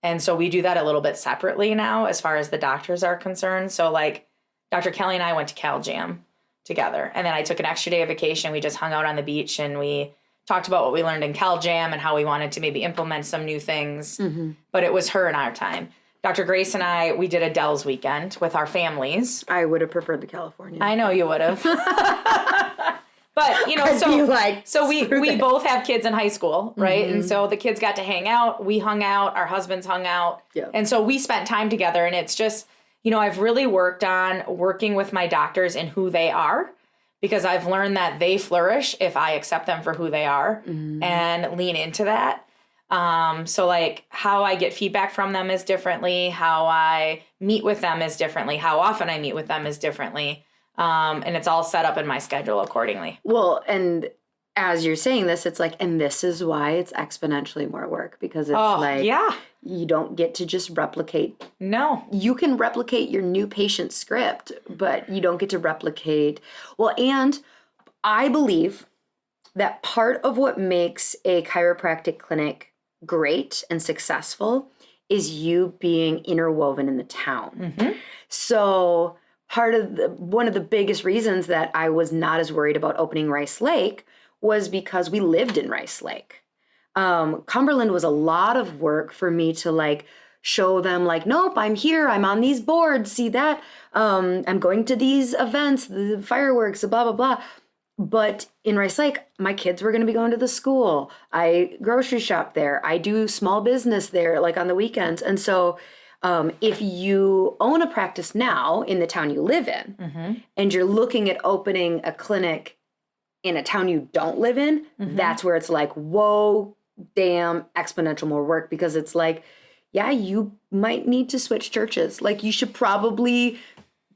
And so we do that a little bit separately now as far as the doctors are concerned. So Dr. Kelly and I went to Cal Jam together. And then I took an extra day of vacation. We just hung out on the beach and we talked about what we learned in Cal Jam and how we wanted to maybe implement some new things. Mm-hmm. But it was her and our time. Dr. Grace and I, we did a Dells weekend with our families. I would have preferred the California. I know you would have. But, so we both have kids in high school, right? Mm-hmm. And so the kids got to hang out. We hung out. Our husbands hung out. Yeah. And so we spent time together. And it's just, I've really worked on working with my doctors in who they are, because I've learned that they flourish if I accept them for who they are and lean into that. So how I get feedback from them is differently. How I meet with them is differently. How often I meet with them is differently. And it's all set up in my schedule accordingly. Well, and as you're saying this, it's and this is why it's exponentially more work, because it's you don't get to just replicate. No. You can replicate your new patient script, but you don't get to replicate. Well, and I believe that part of what makes a chiropractic clinic great and successful is you being interwoven in the town. Mm-hmm. So one of the biggest reasons that I was not as worried about opening Rice Lake was because we lived in Rice Lake. Cumberland was a lot of work for me to show them nope, I'm here, I'm on these boards, see that, I'm going to these events, the fireworks, blah, blah, blah. But in Rice Lake, my kids were going to be going to the school. I grocery shop there. I do small business there, on the weekends. And so if you own a practice now in the town you live in, and you're looking at opening a clinic in a town you don't live in, that's where it's whoa, damn, exponential more work, because it's you might need to switch churches. You should probably,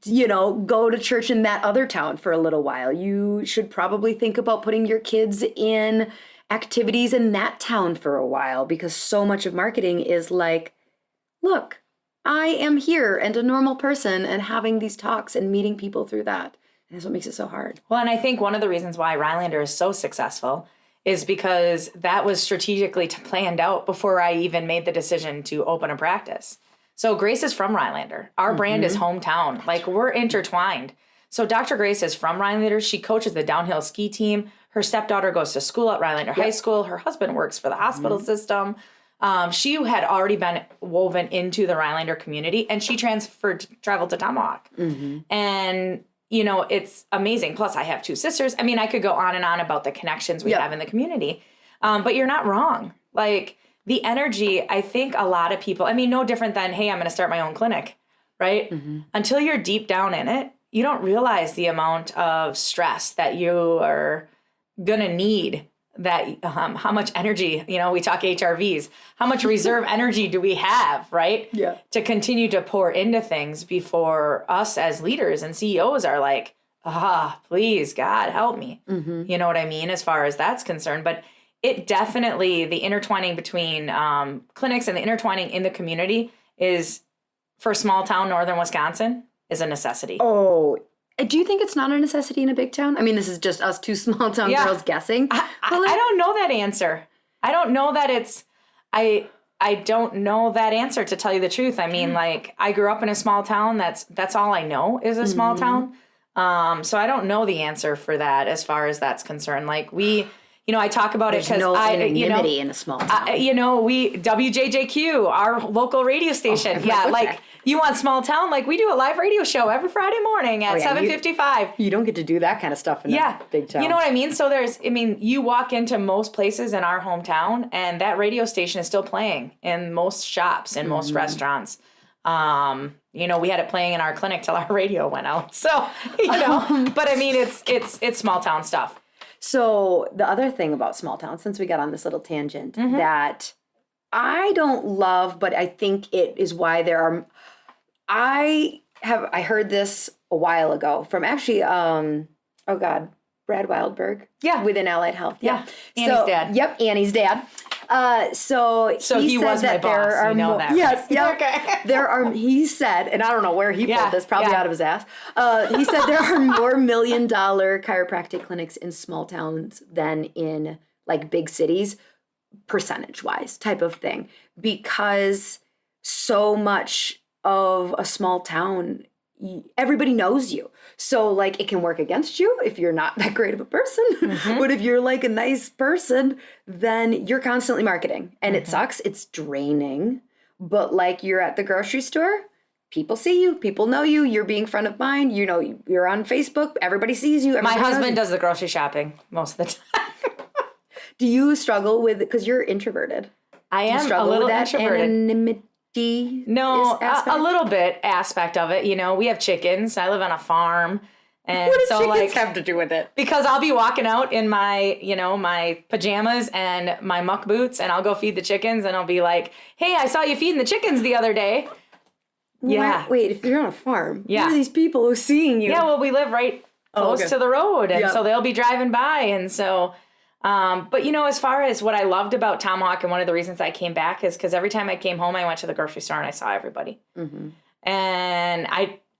go to church in that other town for a little while. You should probably think about putting your kids in activities in that town for a while, because so much of marketing is look, I am here and a normal person and having these talks and meeting people through that. And that's what makes it so hard. Well, and I think one of the reasons why Rhinelander is so successful is because that was strategically planned out before I even made the decision to open a practice. So Grace is from Rhinelander. Our brand is hometown. We're intertwined. So Dr. Grace is from Rhinelander. She coaches the downhill ski team. Her stepdaughter goes to school at Rhinelander High School. Her husband works for the hospital system. She had already been woven into the Rhinelander community, and she traveled to Tomahawk. Mm-hmm. And, it's amazing. Plus, I have two sisters. I mean, I could go on and on about the connections we have in the community. But you're not wrong. The energy, I think a lot of people, no different than, hey, I'm going to start my own clinic, right? Mm-hmm. Until you're deep down in it, you don't realize the amount of stress that you are going to need that how much energy, we talk HRVs, how much reserve energy do we have, right? Yeah. To continue to pour into things before us as leaders and CEOs are like, please, God, help me. Mm-hmm. You know what I mean? As far as that's concerned. But it definitely, the intertwining between clinics and the intertwining in the community is, for small town northern Wisconsin, is a necessity. Oh, do you think it's not a necessity in a big town? I mean, this is just us two small town girls guessing. I don't know that answer. I don't know that it's, I don't know that answer, to tell you the truth. I mean, like, I grew up in a small town. That's all I know is a small town. So I don't know the answer for that as far as that's concerned. Like, I talk about it because no anonymity in a small town. WJJQ, our local radio station. You want small town? Like, we do a live radio show every Friday morning at 7:55. You don't get to do that kind of stuff in a big town. You know what I mean? So you walk into most places in our hometown and that radio station is still playing in most shops and most restaurants. We had it playing in our clinic till our radio went out. So, but I mean, it's small town stuff. So the other thing about small towns, since we got on this little tangent, that I don't love, but I think it is why there are, I heard this a while ago from actually, Brad Wildberg. Yeah. Within Allied Health. Yeah. Annie's dad. Yep, Annie's dad. So he was my boss. There are that. Yes. Yep. Okay. He said, and I don't know where he pulled this, probably out of his ass. He said there are more $1 million chiropractic clinics in small towns than in like big cities, percentage-wise type of thing, because so much of a small town, everybody knows you. So like it can work against you if you're not that great of a person. But if you're like a nice person, then you're constantly marketing. And it sucks. It's draining. But like you're at the grocery store, people see you, people know you, you're being front of mind, you're on Facebook, everybody sees you. My husband does the grocery shopping most of the time. Do you struggle with, because you're introverted? I am a little introverted. Anonymity? No, a little bit aspect of it. We have chickens. I live on a farm. And what do so chickens have to do with it? Because I'll be walking out in my, my pajamas and my muck boots, and I'll go feed the chickens, and I'll be like, hey, I saw you feeding the chickens the other day. Yeah. Wait, if you're on a farm, who are these people who are seeing you? Yeah, well, we live right close to the road, and so they'll be driving by, and so... but as far as what I loved about Tomahawk, and one of the reasons I came back is because every time I came home, I went to the grocery store and I saw everybody. And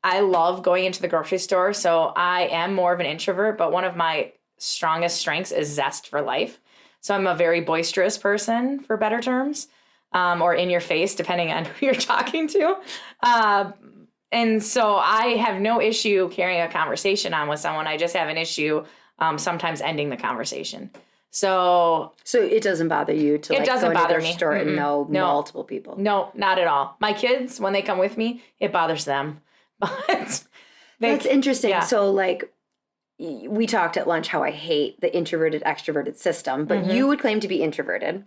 I love going into the grocery store. So I am more of an introvert, but one of my strongest strengths is zest for life. So I'm a very boisterous person, for better terms, or in your face, depending on who you're talking to. And so I have no issue carrying a conversation on with someone. I just have an issue sometimes ending the conversation. So it doesn't bother you to it doesn't go into bother their me. store and know multiple people. No, not at all. My kids, when they come with me, it bothers them. But that's interesting. Yeah. So like we talked at lunch how I hate the introverted extroverted system, but you would claim to be introverted.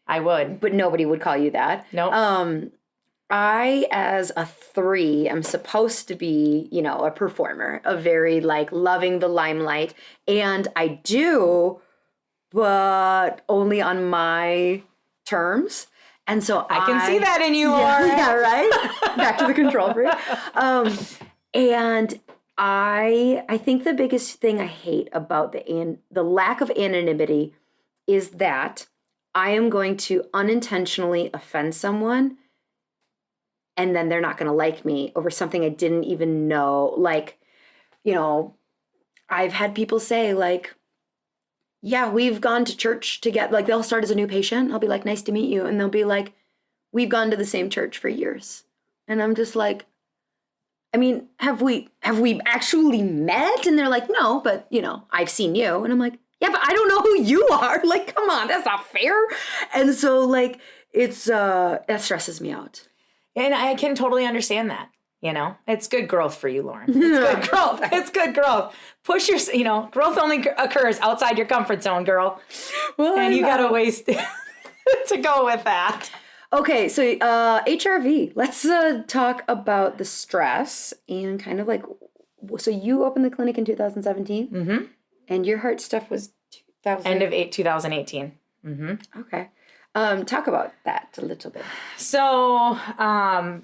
I would, but nobody would call you that. No. I, as a 3, am supposed to be, a performer, a very like loving the limelight, and I do, but only on my terms. And so I can see that in you, Lauryn. Yeah, right? Back to the control freak. And I think the biggest thing I hate about the lack of anonymity is that I am going to unintentionally offend someone, and then they're not going to like me over something I didn't even know. Like, I've had people say like, yeah, we've gone to church together. Like they'll start as a new patient. I'll be like, nice to meet you. And they'll be like, we've gone to the same church for years. And I'm just like, I mean, have we actually met? And they're like, no, but I've seen you. And I'm like, yeah, but I don't know who you are. Like, come on, that's not fair. And so like, it's, that stresses me out. And I can totally understand that. It's good growth for you, Lauryn. It's good growth. It's good growth. Push your, growth only occurs outside your comfort zone, girl. Well, and you got a ways to go with that. Okay, so HRV. Let's talk about the stress and kind of like, so you opened the clinic in 2017, and your heart stuff was That was end of 2018. Mm-hmm. Okay. Talk about that a little bit. So, I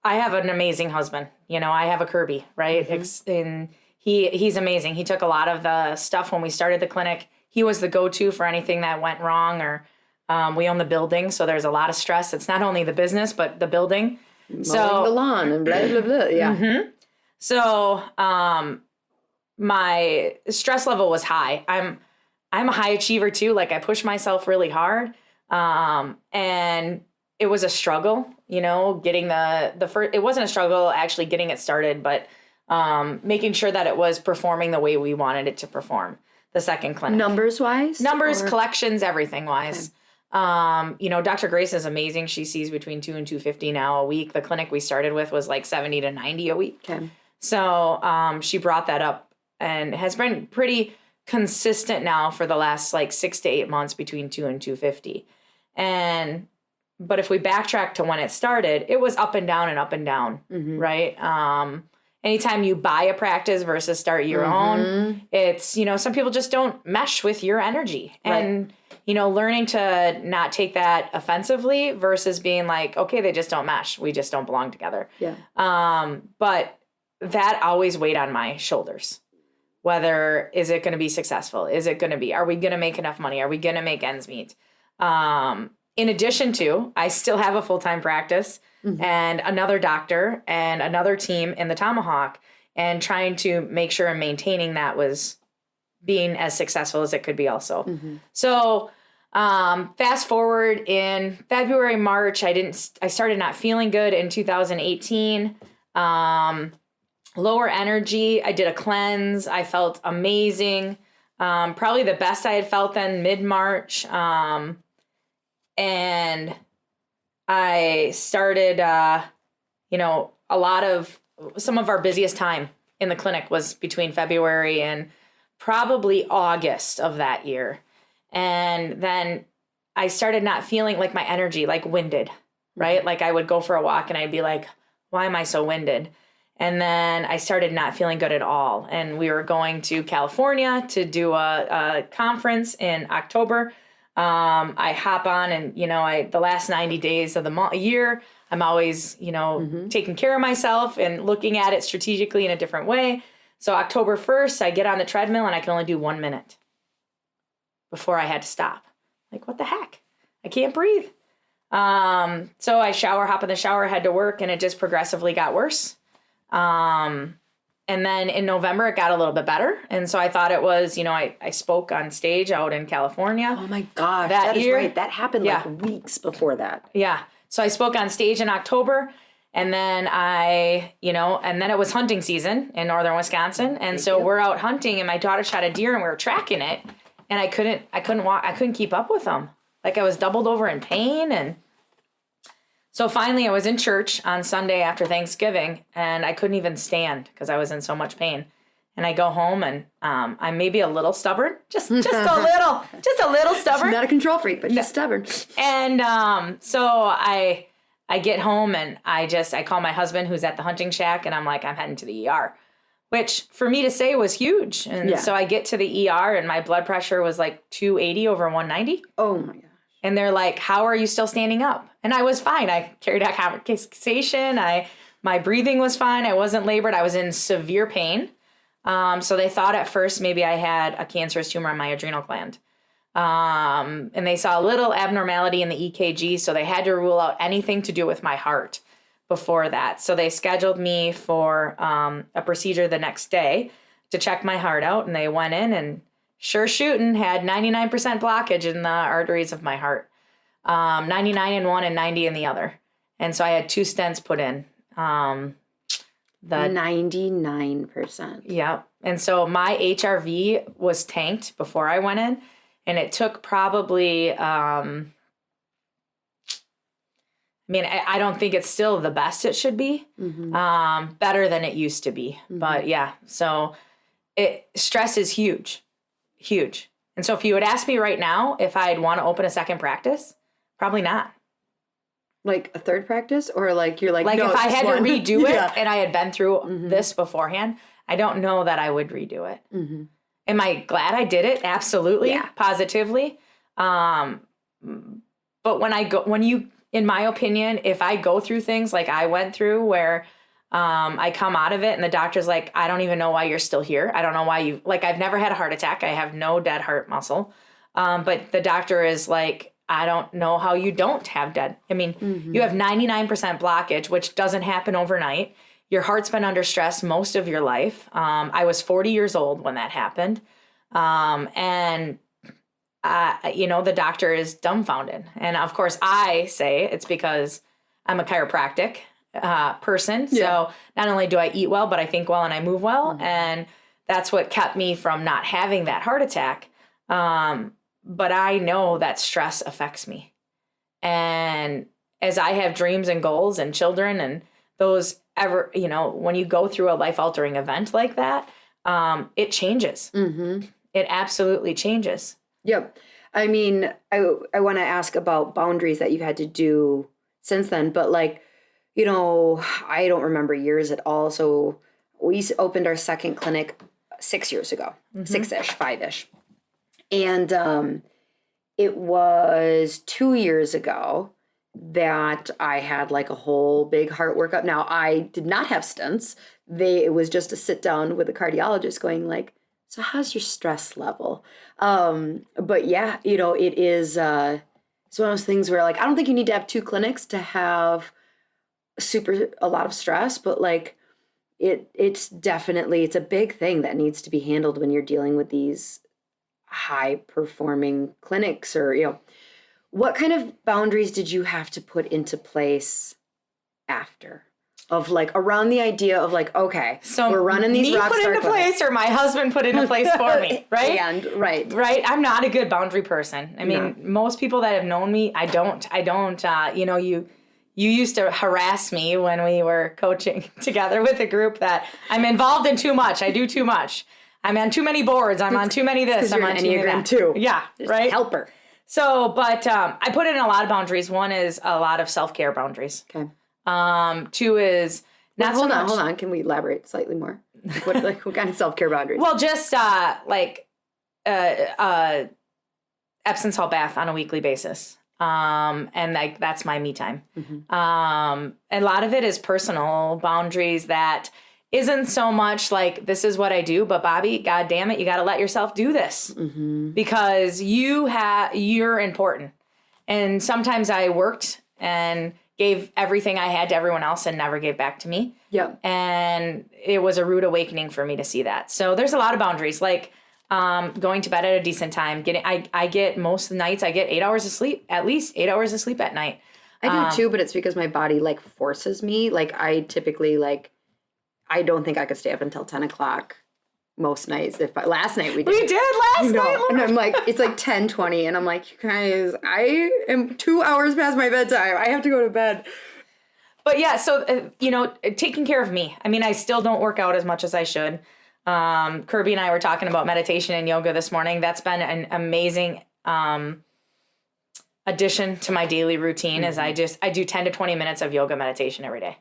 have an amazing husband. I have a Kirby, right? And he's amazing. He took a lot of the stuff when we started the clinic. He was the go-to for anything that went wrong, or we own the building, so there's a lot of stress. It's not only the business, but the building. Mowing the lawn and blah, blah, blah. Yeah. Mm-hmm. So, my stress level was high. I'm a high achiever too. Like, I push myself really hard. And it was a struggle, getting the first, it wasn't a struggle actually getting it started, but, making sure that it was performing the way we wanted it to perform. The second clinic. Numbers wise? Collections, everything wise. Okay. Dr. Grace is amazing. She sees between 2 and 250 now a week. The clinic we started with was like 70 to 90 a week. Okay. So, she brought that up and has been pretty consistent now for the last like 6 to 8 months between 2 and 250. But if we backtrack to when it started, it was up and down and up and down, right? Anytime you buy a practice versus start your own, it's, some people just don't mesh with your energy. And, learning to not take that offensively versus being like, okay, they just don't mesh. We just don't belong together. Yeah. But that always weighed on my shoulders. Whether, is it going to be successful? Is it going to be, are we going to make enough money? Are we going to make ends meet? In addition to, I still have a full-time practice and another doctor and another team in the Tomahawk, and trying to make sure and maintaining that was being as successful as it could be also. So, fast forward in February, March, I started not feeling good in 2018. Lower energy. I did a cleanse. I felt amazing. Probably the best I had felt then mid-March. And I started, some of our busiest time in the clinic was between February and probably August of that year. And then I started not feeling like my energy, like winded, right? Like I would go for a walk and I'd be like, why am I so winded? And then I started not feeling good at all. And we were going to California to do a conference in October. I hop on and, the last 90 days of the year, I'm always, taking care of myself and looking at it strategically in a different way. So October 1st, I get on the treadmill and I can only do 1 minute before I had to stop. Like, what the heck? I can't breathe. So I hop in the shower, head to work, and it just progressively got worse. And then in November, it got a little bit better. And so I thought it was, I spoke on stage out in California. Oh my gosh, that is right. That happened like weeks before that. Yeah. So I spoke on stage in October, and then and then it was hunting season in northern Wisconsin. And so we're out hunting, and my daughter shot a deer and we were tracking it, and I couldn't keep up with them. Like I was doubled over in pain. And so finally I was in church on Sunday after Thanksgiving, and I couldn't even stand because I was in so much pain. And I go home, and I'm maybe a little stubborn, just a little stubborn. She's not a control freak, but she's stubborn. And so I get home, and I call my husband who's at the hunting shack, and I'm like, I'm heading to the ER, which for me to say was huge. And so I get to the ER, and my blood pressure was like 280 over 190. Oh my gosh. And they're like, how are you still standing up? And I was fine. I carried out conversation. My breathing was fine. I wasn't labored. I was in severe pain. So they thought at first maybe I had a cancerous tumor on my adrenal gland. And they saw a little abnormality in the EKG, so they had to rule out anything to do with my heart before that. So they scheduled me for a procedure the next day to check my heart out, and they went in and sure shooting had 99% blockage in the arteries of my heart. 99 in one and 90 in the other. And so I had 2 stents put in. 99%. Yeah. And so my HRV was tanked before I went in, and it took probably, I don't think it's still the best it should be, better than it used to be. But yeah, so stress is huge. And so if you would ask me right now if I'd want to open a second practice, probably not. Like a third practice, or like you're like no, if I had to redo it Yeah. and I had been through this beforehand, I don't know that I would redo it. And Am I glad I did it? Absolutely. Yeah. Positively. But in my opinion, if I go through things like I went through where I come out of it and the doctor's like, I don't even know why you're still here. I don't know why I've never had a heart attack. I have no dead heart muscle. But the doctor is like, I don't know how you don't have dead. I mean, you have 99% blockage, which doesn't happen overnight. Your heart's been under stress most of your life. I was 40 years old when that happened. The doctor is dumbfounded. And of course I say it's because I'm a chiropractic person. Yeah. So not only do I eat well, but I think well and I move well. And that's what kept me from not having that heart attack. But I know that stress affects me. And as I have dreams and goals and children and those when you go through a life-altering event like that, it changes. Mm-hmm. It absolutely changes. Yep. I mean, I want to ask about boundaries that you've had to do since then, but I don't remember years at all. So we opened our second clinic 6 years ago, 6-ish, 5-ish. And it was 2 years ago that I had a whole big heart workup. Now, I did not have stents. It was just a sit down with a cardiologist going so how's your stress level? But yeah, it is, it's one of those things where I don't think you need to have 2 clinics to have a lot of stress, but it's definitely, it's a big thing that needs to be handled when you're dealing with these high performing clinics or, what kind of boundaries did you have to put into place after? Of around the idea of okay, so we're running these rock star clinics. Me put into place or my husband put into place for me, right? Right. I'm not a good boundary person. I mean, most people that have known me, I don't, you used to harass me when we were coaching together with a group that I'm involved in too much. I do too much. I'm on too many boards. I'm on too many this. I'm on too many that. Too. Yeah. Just right. Helper. So, but I put in a lot of boundaries. One is a lot of self-care boundaries. Okay. 2 is not so much. Hold on. Can we elaborate slightly more? What kind of self-care boundaries? Well, just Epsom salt bath on a weekly basis. And that's my me time. Mm-hmm. A lot of it is personal boundaries that isn't so much this is what I do, but Bobbi, God damn it, you got to let yourself do this because you're important. And sometimes I worked and gave everything I had to everyone else and never gave back to me. Yeah. And it was a rude awakening for me to see that. So there's a lot of boundaries, going to bed at a decent time. I get most of the nights, I get 8 hours of sleep, at least 8 hours of sleep at night. I do too, but it's because my body forces me. I typically I don't think I could stay up until 10 o'clock most nights. Last night we did. We did last night. And I'm it's 10:20 and I'm you guys, I am 2 hours past my bedtime. I have to go to bed. But yeah, so, taking care of me. I mean, I still don't work out as much as I should. Kirby and I were talking about meditation and yoga this morning. That's been an amazing addition to my daily routine is I do 10 to 20 minutes of yoga meditation every day.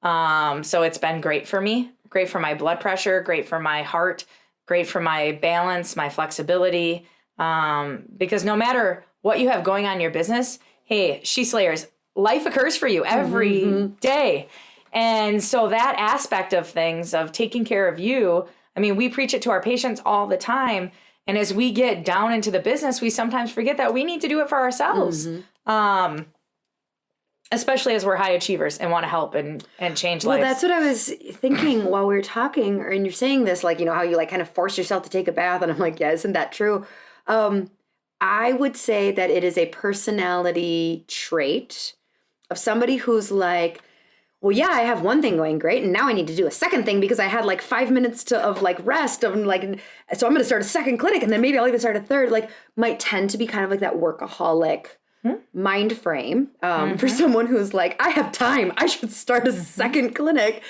So it's been great for me, great for my blood pressure, great for my heart, great for my balance, my flexibility. Because no matter what you have going on in your business, hey, She Slayers, life occurs for you every day. And so that aspect of things, of taking care of you, I mean, we preach it to our patients all the time. And as we get down into the business, we sometimes forget that we need to do it for ourselves. Especially as we're high achievers and want to help and change lives. Well, that's what I was thinking while we were talking, and you're saying this, how you kind of force yourself to take a bath. And I'm yeah, isn't that true? I would say that it is a personality trait of somebody who's well, yeah, I have one thing going great, and now I need to do a second thing because I had 5 minutes of rest of so I'm going to start a second clinic, and then maybe I'll even start a third. Might tend to be kind of that workaholic mind frame for someone who's I have time. I should start a second clinic,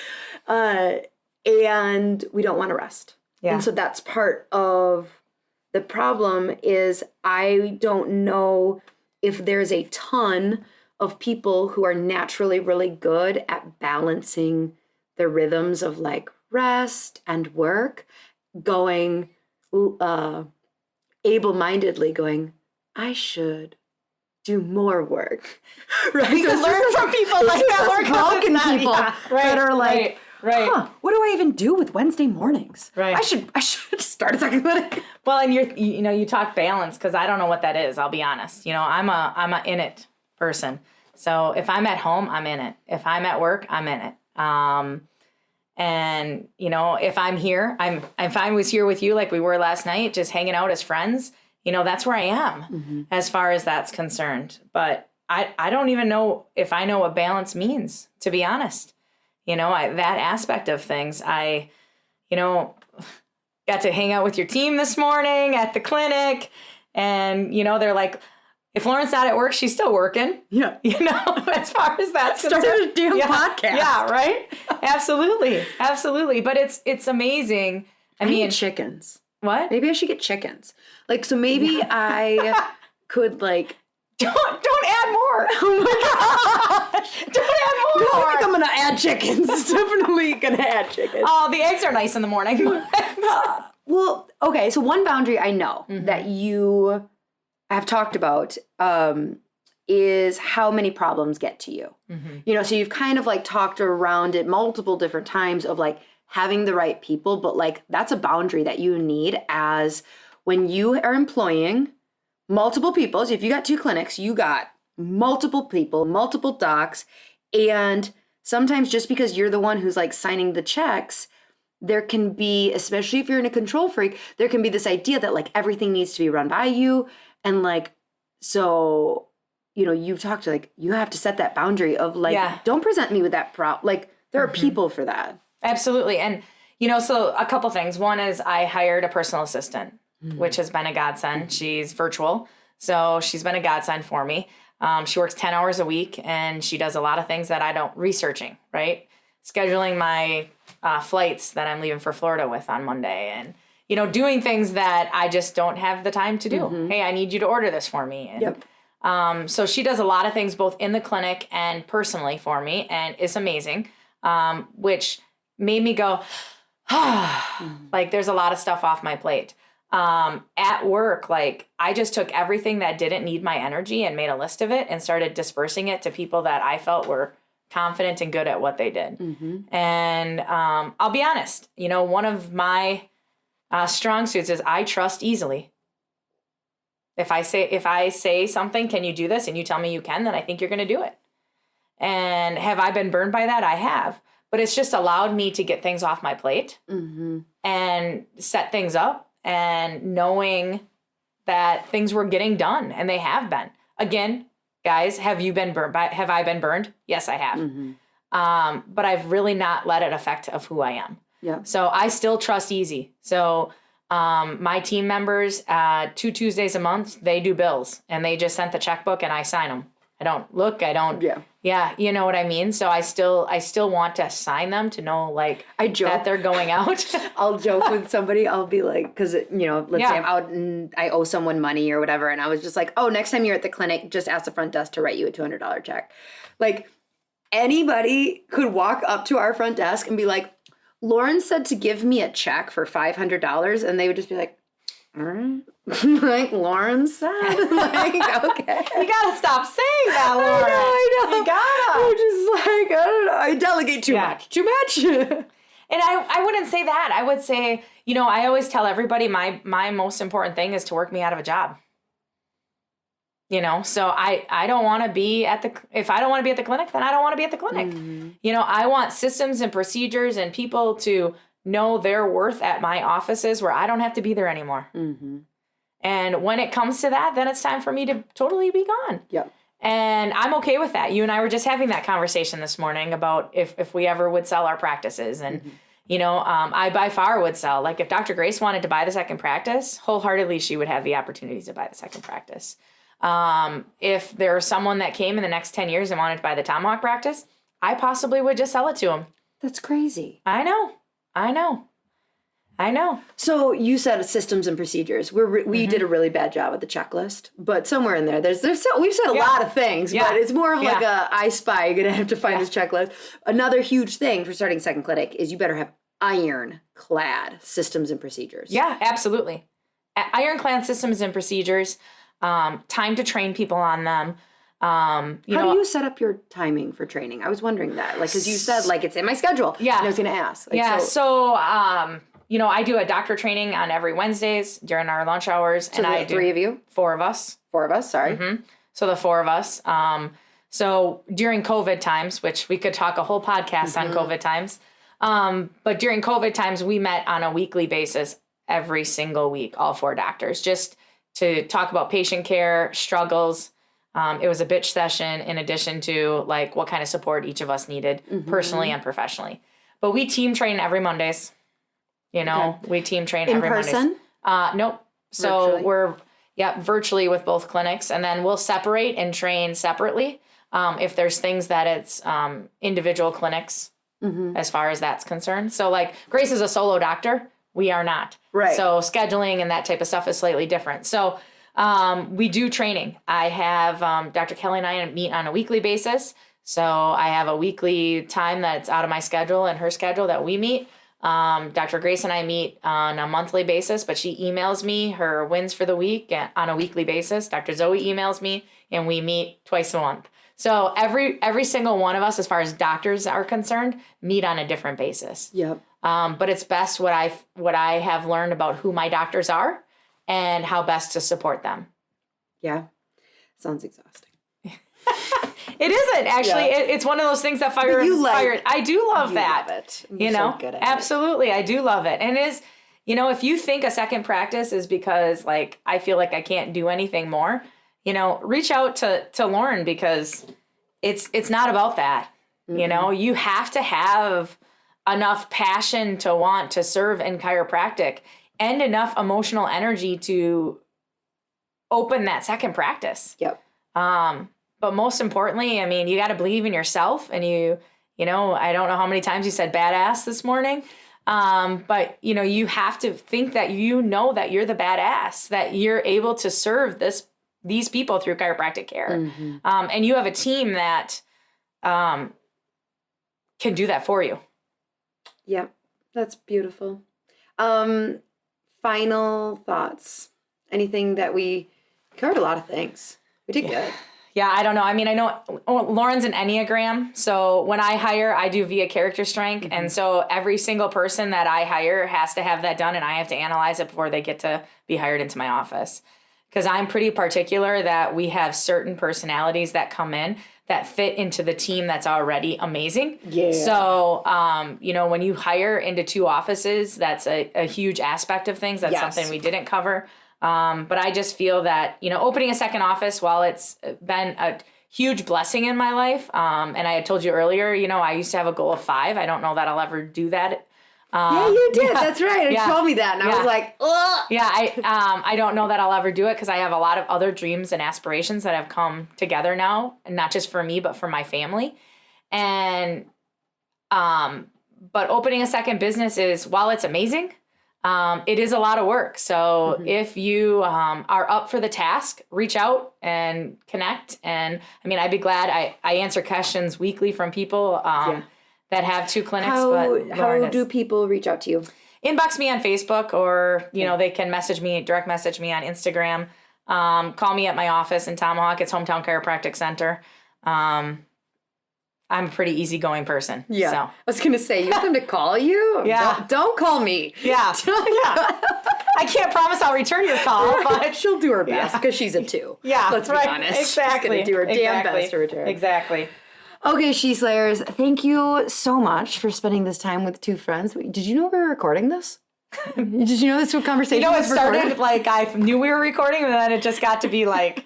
and we don't want to rest. Yeah. And so that's part of the problem. Is I don't know if there's a ton of people who are naturally really good at balancing the rhythms of rest and work, going able-mindedly going, I should do more work. Right? You can learn from people like that. Broken people that are like, what do I even do with Wednesday mornings? Right. I should start a second clinic. Well, and you talk balance, because I don't know what that is. I'll be honest. I'm a in it person. So if I'm at home, I'm in it. If I'm at work, I'm in it. And if I'm here, if I was here with you like we were last night, just hanging out as friends, that's where I am as far as that's concerned. But I don't even know if I know what balance means, to be honest. That aspect of things, I got to hang out with your team this morning at the clinic, and, they're like, if Lauren's not at work, she's still working. Yeah. As far as that's concerned. Started a damn podcast. Yeah, right? Absolutely. Absolutely. But it's amazing. I mean, chickens. What? Maybe I should get chickens. So maybe I could Don't add more. Oh my gosh. Don't add more. I think I'm going to add chickens. Definitely going to add chickens. Oh, the eggs are nice in the morning. Well, okay. So one boundary I know that you have talked about is how many problems get to you. So you've kind of talked around it multiple different times of having the right people, but that's a boundary that you need as when you are employing multiple people. So if you got 2 clinics, you got multiple people, multiple docs, and sometimes just because you're the one who's signing the checks, there can be, especially if you're in a control freak, there can be this idea that everything needs to be run by you. And so, you've talked to you have to set that boundary of don't present me with that there are people for that. Absolutely. And, so a couple things. One is I hired a personal assistant, which has been a godsend. She's virtual. So she's been a godsend for me. She works 10 hours a week, and she does a lot of things that I don't, researching, right? Scheduling my flights that I'm leaving for Florida with on Monday, and, doing things that I just don't have the time to do. Hey, I need you to order this for me. And, so she does a lot of things both in the clinic and personally for me, and it's amazing, which made me go, there's a lot of stuff off my plate. At work, I just took everything that didn't need my energy and made a list of it and started dispersing it to people that I felt were confident and good at what they did. And I'll be honest, one of my strong suits is I trust easily. If I say something, can you do this? And you tell me you can, then I think you're going to do it. And have I been burned by that? I have. But it's just allowed me to get things off my plate and set things up, and knowing that things were getting done, and they have been. Again, guys, have I been burned? Yes, I have. But I've really not let it affect of who I am. Yeah. So I still trust easy. So my team members, 2 Tuesdays a month, they do bills, and they just sent the checkbook and I sign them. I don't look, I don't. Yeah. You know what I mean? So I still want to sign them to know I joke that they're going out. I'll joke with somebody. I'll be cause let's say I'm out and I owe someone money or whatever. And I was just next time you're at the clinic, just ask the front desk to write you a $200 check. Anybody could walk up to our front desk and be Lauryn said to give me a check for $500. And they would just be all right. Lauryn said, okay. You gotta stop saying that, Lauryn. I know. You gotta. I'm just I don't know. I delegate too much. Too much. And I wouldn't say that. I would say, I always tell everybody my most important thing is to work me out of a job. So I don't want to be if I don't want to be at the clinic, then I don't want to be at the clinic. I want systems and procedures and people to know their worth at my offices where I don't have to be there anymore. And when it comes to that, then it's time for me to totally be gone. Yep. And I'm okay with that. You and I were just having that conversation this morning about if we ever would sell our practices. And, I by far would sell. If Dr. Grace wanted to buy the second practice, wholeheartedly, she would have the opportunity to buy the second practice. If there was someone that came in the next 10 years and wanted to buy the Tomahawk practice, I possibly would just sell it to them. That's crazy. I know. So you said systems and procedures. We did a really bad job with the checklist, but somewhere in there, we've said a lot of things, but it's more of I spy. You're gonna have to find this checklist. Another huge thing for starting second clinic is you better have ironclad systems and procedures. Yeah, absolutely. Ironclad systems and procedures, time to train people on them. How do you set up your timing for training? I was wondering that. Like, because you said, like, it's in my schedule. Yeah. And I was going to ask. Like, I do a doctor training on every Wednesdays during our lunch hours. So I do 3 of you? 4 of us. 4 of us, sorry. Mm-hmm. So the 4 of us. So during COVID times, which we could talk a whole podcast on COVID times, but during COVID times, we met on a weekly basis every single week, all 4 doctors, just to talk about patient care, struggles. It was a bitch session in addition to like what kind of support each of us needed personally and professionally. But we team train every Mondays. We team train every Mondays. In person? Nope. So virtually? We're virtually with both clinics, and then we'll separate and train separately. If there's things that it's individual clinics as far as that's concerned. So like Grace is a solo doctor. We are not. Right. So scheduling and that type of stuff is slightly different. So we do training. I have Dr. Kelly and I meet on a weekly basis. So I have a weekly time that's out of my schedule and her schedule that we meet. Dr. Grace and I meet on a monthly basis, but she emails me her wins for the week on a weekly basis. Dr. Zoe emails me, and we meet twice a month. So every single one of us, as far as doctors are concerned, meet on a different basis. Yep. But it's best what I have learned about who my doctors are and how best to support them. Yeah. Sounds exhausting. It isn't actually. Yeah. It's one of those things that fire. I do love that. Love it. You're so good at absolutely. It. I do love it. And it is, if you think a second practice is because like I feel like I can't do anything more, reach out to Lauryn, because it's not about that. Mm-hmm. You have to have enough passion to want to serve in chiropractic and enough emotional energy to open that second practice. Yep. But most importantly, I mean, you got to believe in yourself, and I don't know how many times you said badass this morning. But you have to think that that you're the badass, that you're able to serve these people through chiropractic care. Mm-hmm. And you have a team that can do that for you. Yep. That's beautiful. Final thoughts. Anything that we covered a lot of things. We did good. Yeah, I don't know. I mean, I know Lauryn's an Enneagram. So when I hire, I do via character strength. Mm-hmm. And so every single person that I hire has to have that done, and I have to analyze it before they get to be hired into my office. Because I'm pretty particular that we have certain personalities that come in that fit into the team that's already amazing. Yeah. So, when you hire into 2 offices, that's a huge aspect of things. That's something we didn't cover. But I just feel that, opening a second office, while it's been a huge blessing in my life, and I had told you earlier, I used to have a goal of 5. I don't know that I'll ever do that. Yeah, you did. Yeah, that's right. You told me that, and I was like, ugh. Yeah, I don't know that I'll ever do it, because I have a lot of other dreams and aspirations that have come together now, and not just for me, but for my family. And, but opening a second business is, while it's amazing, it is a lot of work. So if you are up for the task, reach out and connect. And I mean, I'd be glad. I answer questions weekly from people that have 2 clinics. How do people reach out to you? Inbox me on Facebook, or, they can direct message me on Instagram. Call me at my office in Tomahawk. It's Hometown Chiropractic Center. I'm a pretty easygoing person. Yeah. So. I was going to say, you want them to call you? Yeah. Don't call me. Yeah. I can't promise I'll return your call, but she'll do her best, because she's a 2. Yeah. Let's be honest. Exactly. She's going to do her damn best to return. Exactly. Okay, She Slayers, thank you so much for spending this time with 2 friends. Did you know we were recording this? Did you know this conversation was recorded? It started like I knew we were recording, and then it just got to be like...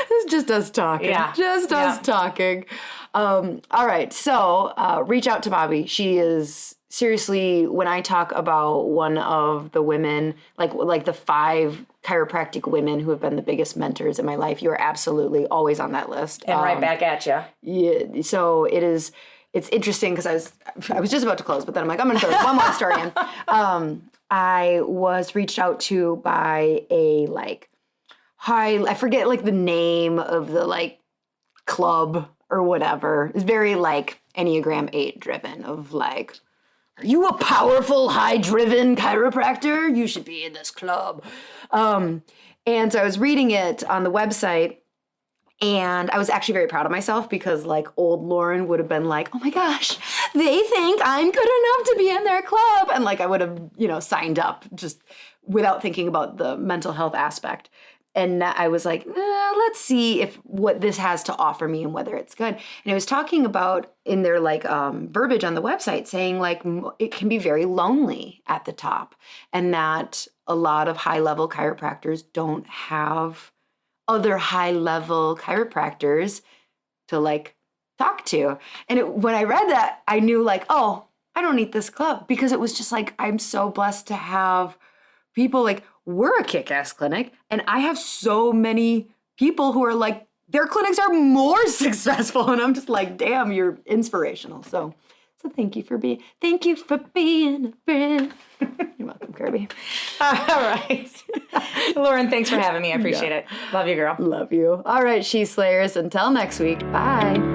This is just us talking. Yeah. Just us talking. All right. So reach out to Bobbi. She is seriously, when I talk about one of the women, like the 5 chiropractic women who have been the biggest mentors in my life, you are absolutely always on that list. And right back at you. Yeah. So it's interesting, because I was just about to close, but then I'm like, I'm going to throw one more story in. I was reached out to by a I forget the name of the club or whatever. It's very Enneagram 8 driven, of are you a powerful, high-driven chiropractor? You should be in this club. And so I was reading it on the website, and I was actually very proud of myself because like old Lauryn would have been like, oh my gosh, they think I'm good enough to be in their club. And like I would have, signed up just without thinking about the mental health aspect. And I was like, let's see if what this has to offer me and whether it's good. And it was talking about in their like verbiage on the website saying like it can be very lonely at the top, and that a lot of high-level chiropractors don't have other high-level chiropractors to like talk to. And when I read that, I knew like, oh, I don't need this club, because it was just like, I'm so blessed to have people like, we're a kick-ass clinic, and I have so many people who are like, their clinics are more successful, and I'm just like, damn, you're inspirational. So thank you for being a friend. You're welcome, Kirby. All right. Lauryn, thanks for having me. I appreciate it. Love you, girl. Love you. All right, She Slayers. Until next week. Bye.